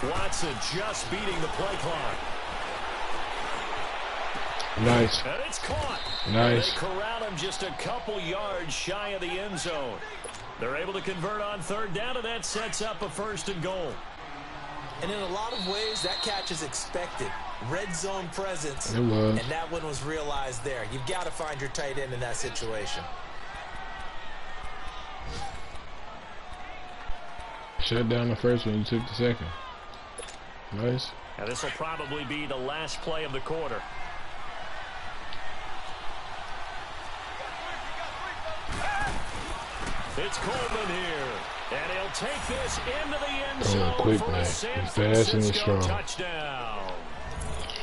tiger. Watson just beating the play clock. Nice. And it's caught. Nice. They corral him just a couple yards shy of the end zone. They're able to convert on third down, and that sets up a 1st and goal. And in a lot of ways, that catch is expected. Red zone presence. It was. And that one was realized there. You've got to find your tight end in that situation. Shut down the first one, you took the second. Nice. Now this will probably be the last play of the quarter. It's Coleman here, and he'll take this into the end zone Quick, for man. a San He's fast and he's Francisco strong. touchdown.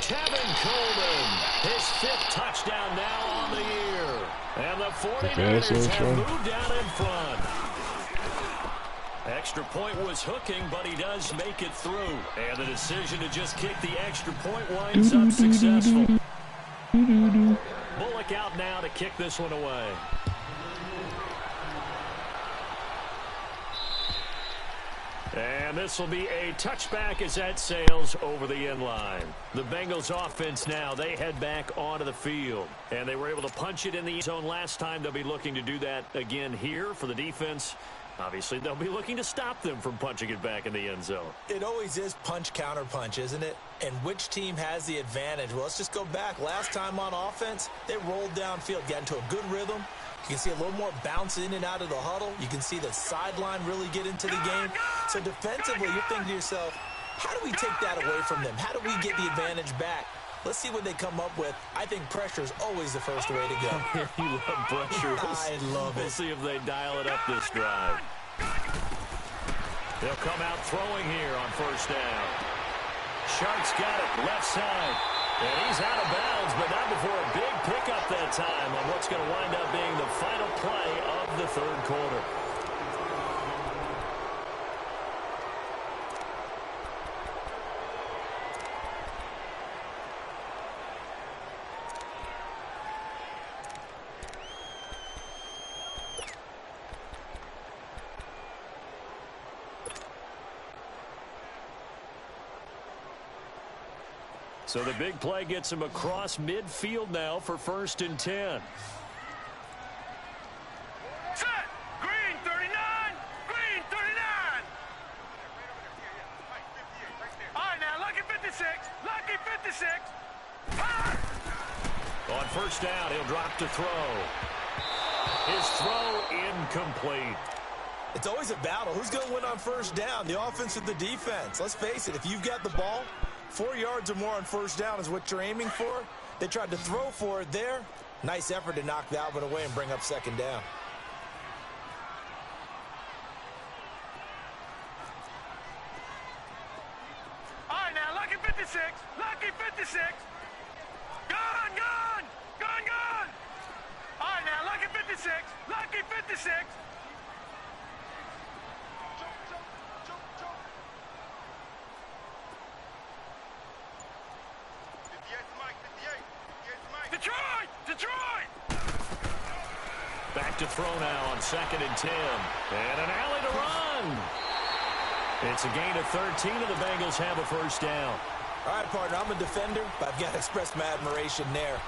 Kevin Coleman, his 5th touchdown now on the year. And the 49ers have moved down in front. Extra point was hooking, but he does make it through. And the decision to just kick the extra point winds up successful. Bullock out now to kick this one away. And this will be a touchback as that sails over the end line. The Bengals offense now, they head back onto the field. And they were able to punch it in the end zone last time. They'll be looking to do that again here for the defense. Obviously, they'll be looking to stop them from punching it back in the end zone. It always is punch, counter punch, isn't it? And which team has the advantage? Well, let's just go back. Last time on offense, they rolled downfield, got into a good rhythm. You can see a little more bounce in and out of the huddle. You can see the sideline really get into the game. So defensively, you're thinking to yourself, how do we take that away from them? How do we get the advantage back? Let's see what they come up with. I think pressure is always the first way to go. You love pressure. I love it. We'll see if they dial it up this drive. They'll come out throwing here on 1st down. Shark's got it left side. And he's out of bounds, but not before a big pickup that time on what's going to wind up being the final play of the 3rd quarter. So the big play gets him across midfield now for 1st and 10. Set. Green 39. Green 39. All right, now, lucky 56. Lucky 56. On 1st down, he'll drop to throw. His throw incomplete. It's always a battle. Who's going to win on 1st down? The offense or the defense? Let's face it, if you've got the ball, 4 yards or more on 1st down is what you're aiming for. They tried to throw for it there. Nice effort to knock that one away and bring up 2nd down. All right, now, lucky 56. Lucky 56. Gone, gone. Gone, gone. All right, now, lucky 56. Lucky 56. Detroit! Detroit! Back to throw now on 2nd and 10. And an alley to run. It's a gain of 13, and the Bengals have a 1st down. All right, partner, I'm a defender, but I've got to express my admiration there.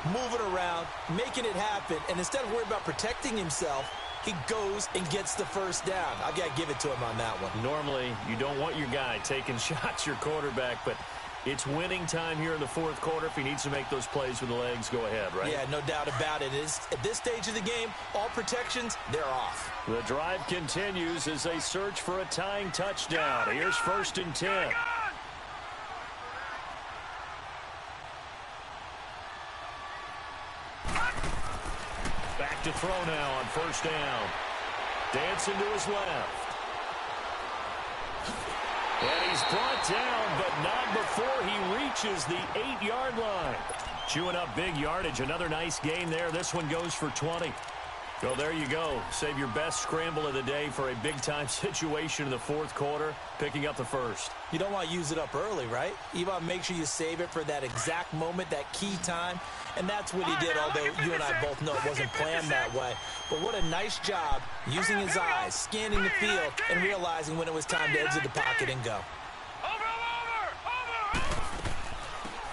Moving around, making it happen, and instead of worrying about protecting himself, he goes and gets the 1st down. I've got to give it to him on that one. Normally, you don't want your guy taking shots, your quarterback, but it's winning time here in the 4th quarter. If he needs to make those plays with the legs, go ahead, right? Yeah, no doubt about it. At this stage of the game, all protections, they're off. The drive continues as they search for a tying touchdown. Here's 1st and 10. Back to throw now on 1st down. Dancing to his left. And he's brought down, but not before he reaches the 8-yard line. Chewing up big yardage. Another nice gain there. This one goes for 20. Well, there you go. Save your best scramble of the day for a big-time situation in the fourth quarter, picking up the first. You don't want to use it up early, right? You want to make sure you save it for that exact moment, that key time. And that's what he did, although you and I both know it wasn't planned that way. But what a nice job using his eyes, scanning the field, and realizing when it was time to exit the pocket and go.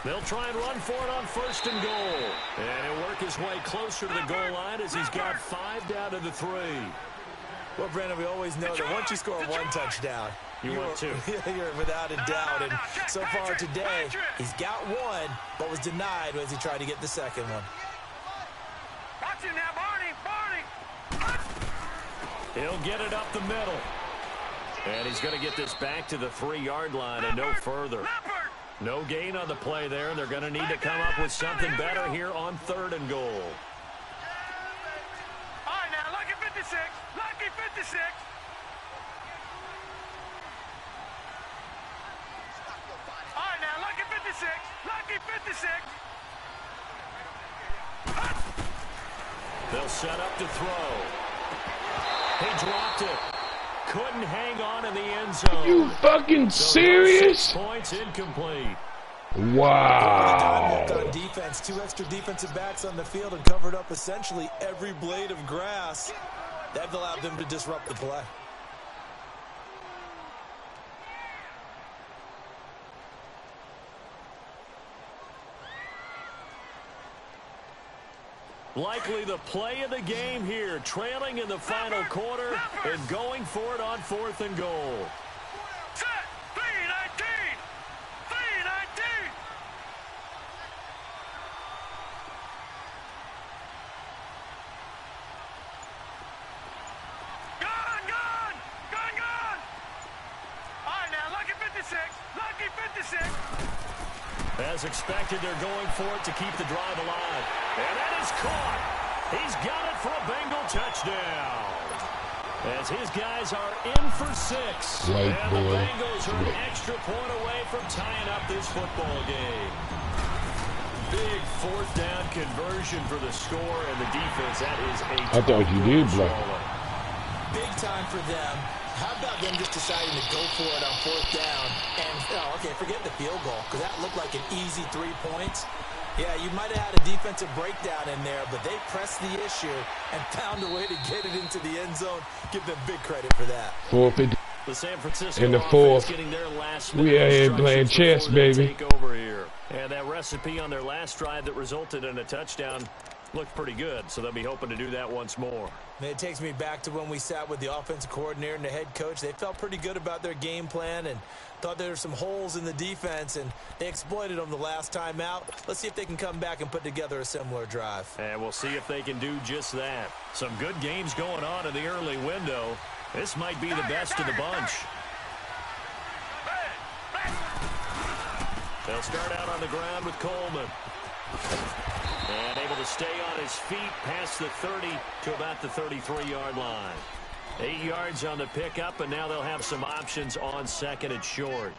They'll try and run for it on first and goal. And he'll work his way closer to the goal line as he's got 5 down to the 3. Well, Brandon, we always know that once you score one touchdown, you want 2. You're without a doubt. And so far today, he's got 1, but was denied as he tried to get the second one. Watch him now, Barney. He'll get it up the middle. And he's going to get this back to the 3-yard line and no further. No gain on the play there, and they're going to need to come up with something better here on 3rd and goal. All right, now, lucky 56. Lucky 56. All right, now, lucky 56. Lucky 56. They'll set up to throw. He dropped it. Couldn't hang on in the end zone. You fucking serious? 6 points incomplete. Wow. On defense, 2 extra defensive backs on the field and covered up essentially every blade of grass. That allowed them to disrupt the play. Likely the play of the game here, trailing in the final quarter and going for it on 4th and goal. Set. 3-19. 3-19. Gone. All right, now, lucky 56. Lucky 56. As expected, they're going for it to keep the drive alive. And that is caught. He's got it for a Bengal touchdown. As his guys are in for 6. Right, and boy. the Bengals are an extra point away from tying up this football game. Big 4th down conversion for the score and the defense. That is a I thought you did block. Big time for them. How about them just deciding to go for it on 4th down? And, okay, forget the field goal, because that looked like an easy 3 points. Yeah, you might have had a defensive breakdown in there, but they pressed the issue and found a way to get it into the end zone. Give them big credit for that. 450. The San Francisco In the offense 4th. getting their last We out here playing chess, baby. Take over here. And that recipe on their last drive that resulted in a touchdown looked pretty good, so they'll be hoping to do that once more. It takes me back to when we sat with the offensive coordinator and the head coach. They felt pretty good about their game plan and thought there were some holes in the defense, and they exploited them the last time out. Let's see if they can come back and put together a similar drive. And we'll see if they can do just that. Some good games going on in the early window. This might be the best of the bunch. They'll start out on the ground with Coleman. And able to stay on his feet past the 30 to about the 33-yard line. 8 yards on the pickup, and now they'll have some options on 2nd and short.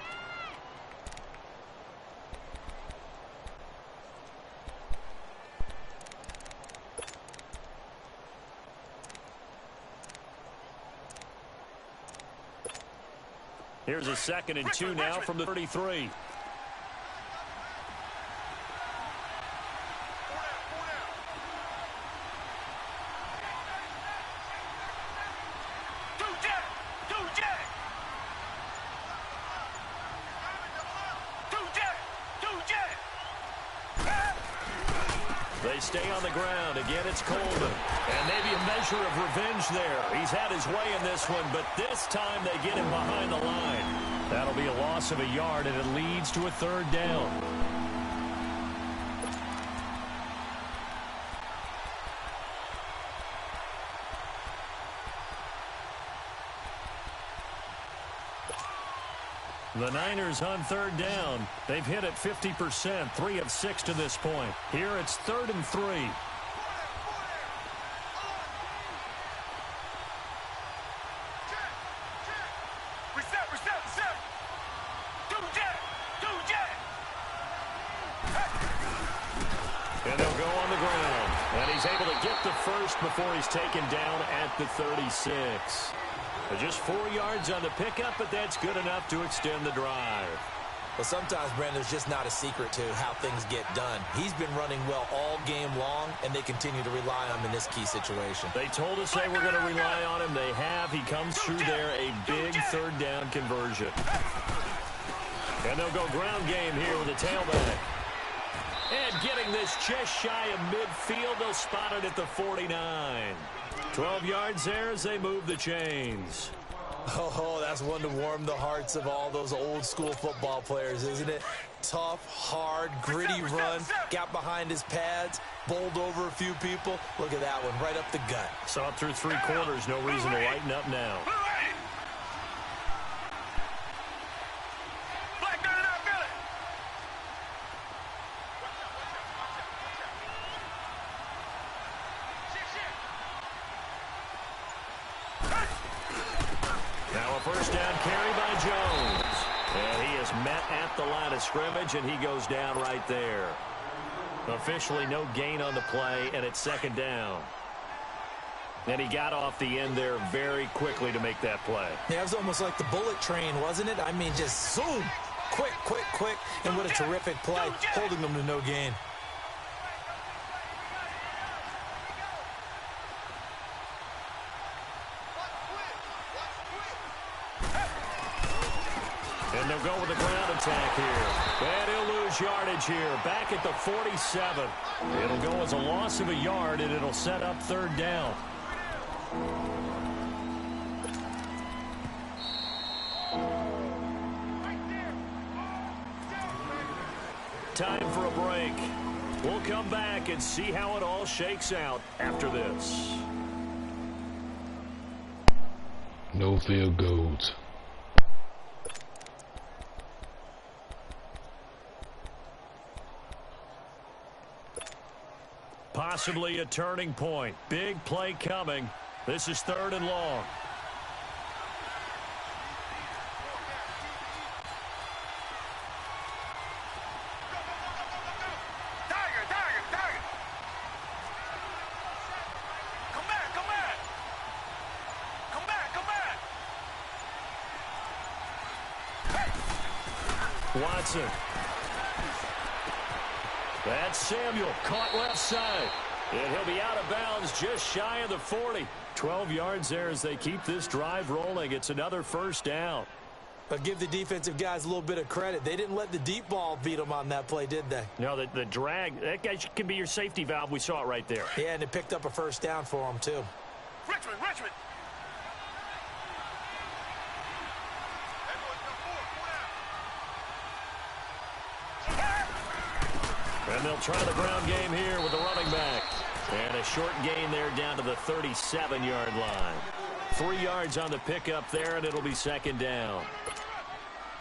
Here's a 2nd and 2 now from the 33. They stay on the ground. Again, it's Coleman. And maybe a measure of revenge there. He's had his way in this one, but this time they get him behind the line. That'll be a loss of a yard, and it leads to a 3rd down. The Niners on 3rd down. They've hit it 50%, 3 of 6 to this point. Here it's 3rd and 3. Reset. And they'll go on the ground. And he's able to get the first before he's taken down at the 36. Just 4 yards on the pickup, but that's good enough to extend the drive. Well, sometimes, Brandon, there's just not a secret to how things get done. He's been running well all game long, and they continue to rely on him in this key situation. They told us they were going to rely on him. They have. He comes through there, a big third down conversion. And they'll go ground game here with a tailback. And getting this just shy of midfield, they'll spot it at the 49. 12 yards there as they move the chains. Oh, that's one to warm the hearts of all those old-school football players, isn't it? Tough, hard, gritty run, got behind his pads, bowled over a few people. Look at that one, right up the gut. Saw it through 3 quarters, no reason to lighten up now. Now a first down carry by Jones. And he is met at the line of scrimmage, and he goes down right there. Officially no gain on the play, and it's second down. And he got off the end there very quickly to make that play. Yeah, it was almost like the bullet train, wasn't it? I mean, just zoom. Quick, quick, quick. And what a terrific play, holding them to no gain. And they'll go with the ground attack here. And he'll lose yardage here. Back at the 47. It'll go as a loss of a yard, and it'll set up third down. Time for a break. We'll come back and see how it all shakes out after this. No field goals. Possibly a turning point. Big play coming. This is 3rd and long. Tiger. Come back. Watson. That's Samuel, caught left side. And he'll be out of bounds just shy of the 40. 12 yards there as they keep this drive rolling. It's another first down. But give the defensive guys a little bit of credit. They didn't let the deep ball beat them on that play, did they? No, the drag, that guy can be your safety valve. We saw it right there. Yeah, and it picked up a first down for them, too. Richmond. And they'll try the ground game here with the running back. And a short gain there down to the 37-yard line. 3 yards on the pickup there, and it'll be second down.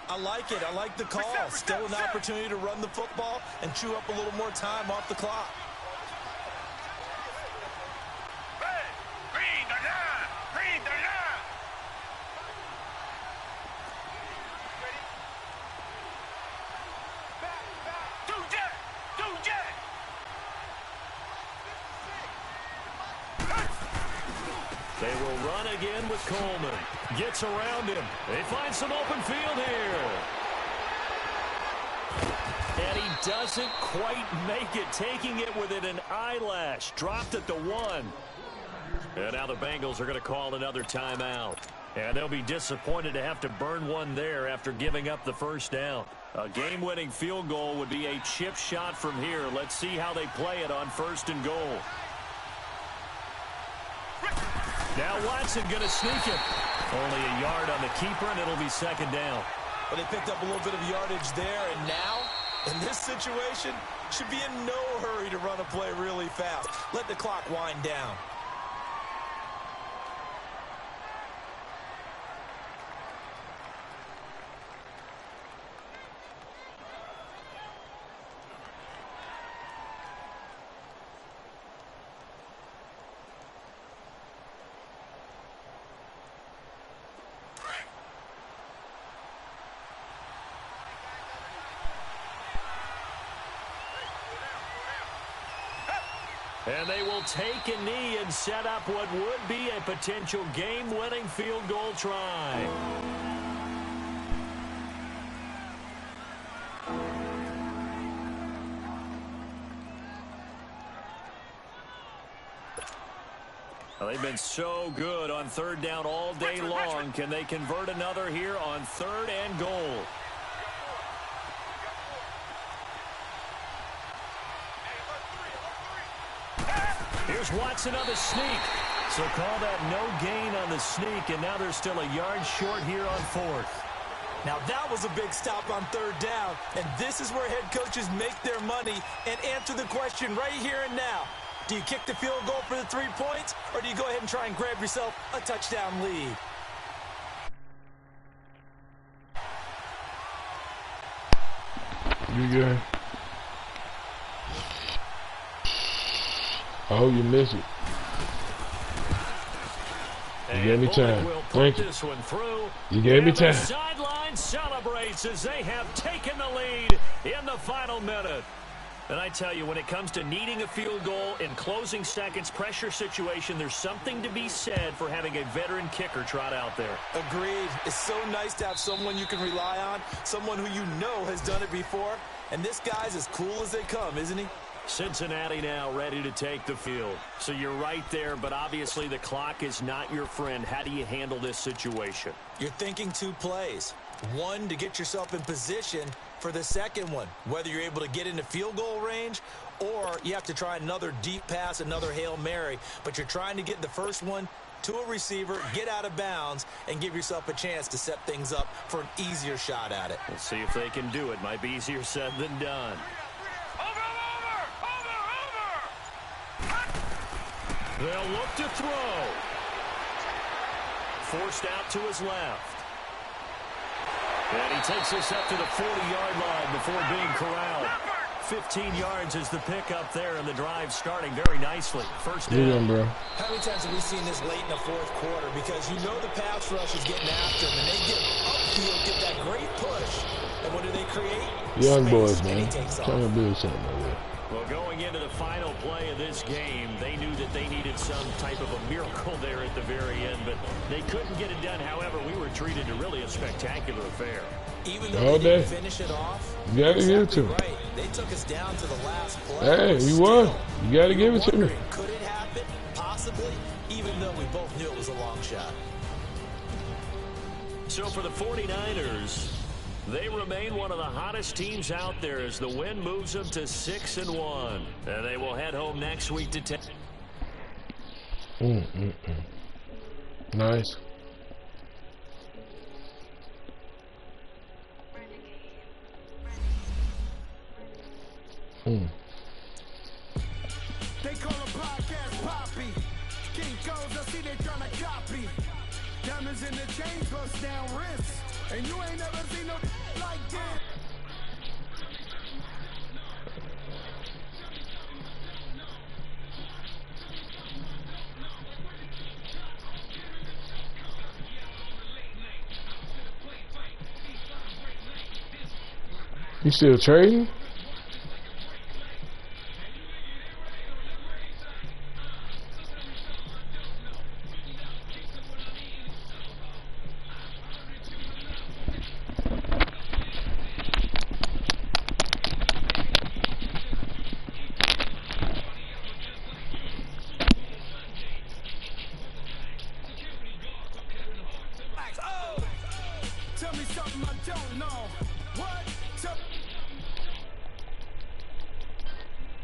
I like it. I like the call. Still an opportunity to run the football and chew up a little more time off the clock. Green the line. Do Jack. They will run again with Coleman. Gets around him. They find some open field here. And he doesn't quite make it, taking it within an eyelash. Dropped at the 1. And now the Bengals are going to call another timeout. And they'll be disappointed to have to burn one there after giving up the first down. A game-winning field goal would be a chip shot from here. Let's see how they play it on 1st and goal. Now Watson going to sneak it. Only a yard on the keeper, and it'll be second down. Well, they picked up a little bit of yardage there, and now, in this situation, should be in no hurry to run a play really fast. Let the clock wind down. And they will take a knee and set up what would be a potential game-winning field goal try. Well, they've been so good on third down all day long. Can they convert another here on 3rd and goal? Here's Watson on the sneak. So call that no gain on the sneak, and now they're still a yard short here on 4th. Now that was a big stop on 3rd down, and this is where head coaches make their money and answer the question right here and now. Do you kick the field goal for the 3 points, or do you go ahead and try and grab yourself a touchdown lead? You good? I hope you miss it. You gave me time. Thank you. You gave me time. The sideline celebrates as they have taken the lead in the final minute. And I tell you, when it comes to needing a field goal in closing seconds, pressure situation, there's something to be said for having a veteran kicker trot out there. Agreed. It's so nice to have someone you can rely on, someone who you know has done it before. And this guy's as cool as they come, isn't he? Cincinnati now ready to take the field. So you're right there, but obviously the clock is not your friend. How do you handle this situation? You're thinking 2 plays. One, to get yourself in position for the second one, whether you're able to get into field goal range or you have to try another deep pass, another Hail Mary, but you're trying to get the first one to a receiver, get out of bounds, and give yourself a chance to set things up for an easier shot at it. We'll see if they can do it. Might be easier said than done. They'll look to throw. Forced out to his left. And he takes us up to the 40-yard line before being corralled. 15 yards is the pickup there, and the drive starting very nicely. First down. Yeah, bro. How many times have we seen this late in the 4th quarter? Because you know the pass rush is getting after them, and they get upfield, get that great push. And what do they create? Young boys, Space, man. Trying to build something like that. Well, going into the final play of this game, they knew that they needed some type of a miracle there at the very end, but they couldn't get it done. However, we were treated to really a spectacular affair. Even though they didn't finish it off, you gotta give it to them. Right. They took us down to the last play. Hey, you won. You gotta give it to me. Could it happen? Possibly, even though we both knew it was a long shot. So for the 49ers, they remain one of the hottest teams out there as the win moves them to 6-1. And they will head home next week to 10. Nice. They call a podcast Poppy. King goes, I see they tryna copy. Diamonds in the chains, bust down wrists. And you ain't never seen no like this. You still trading?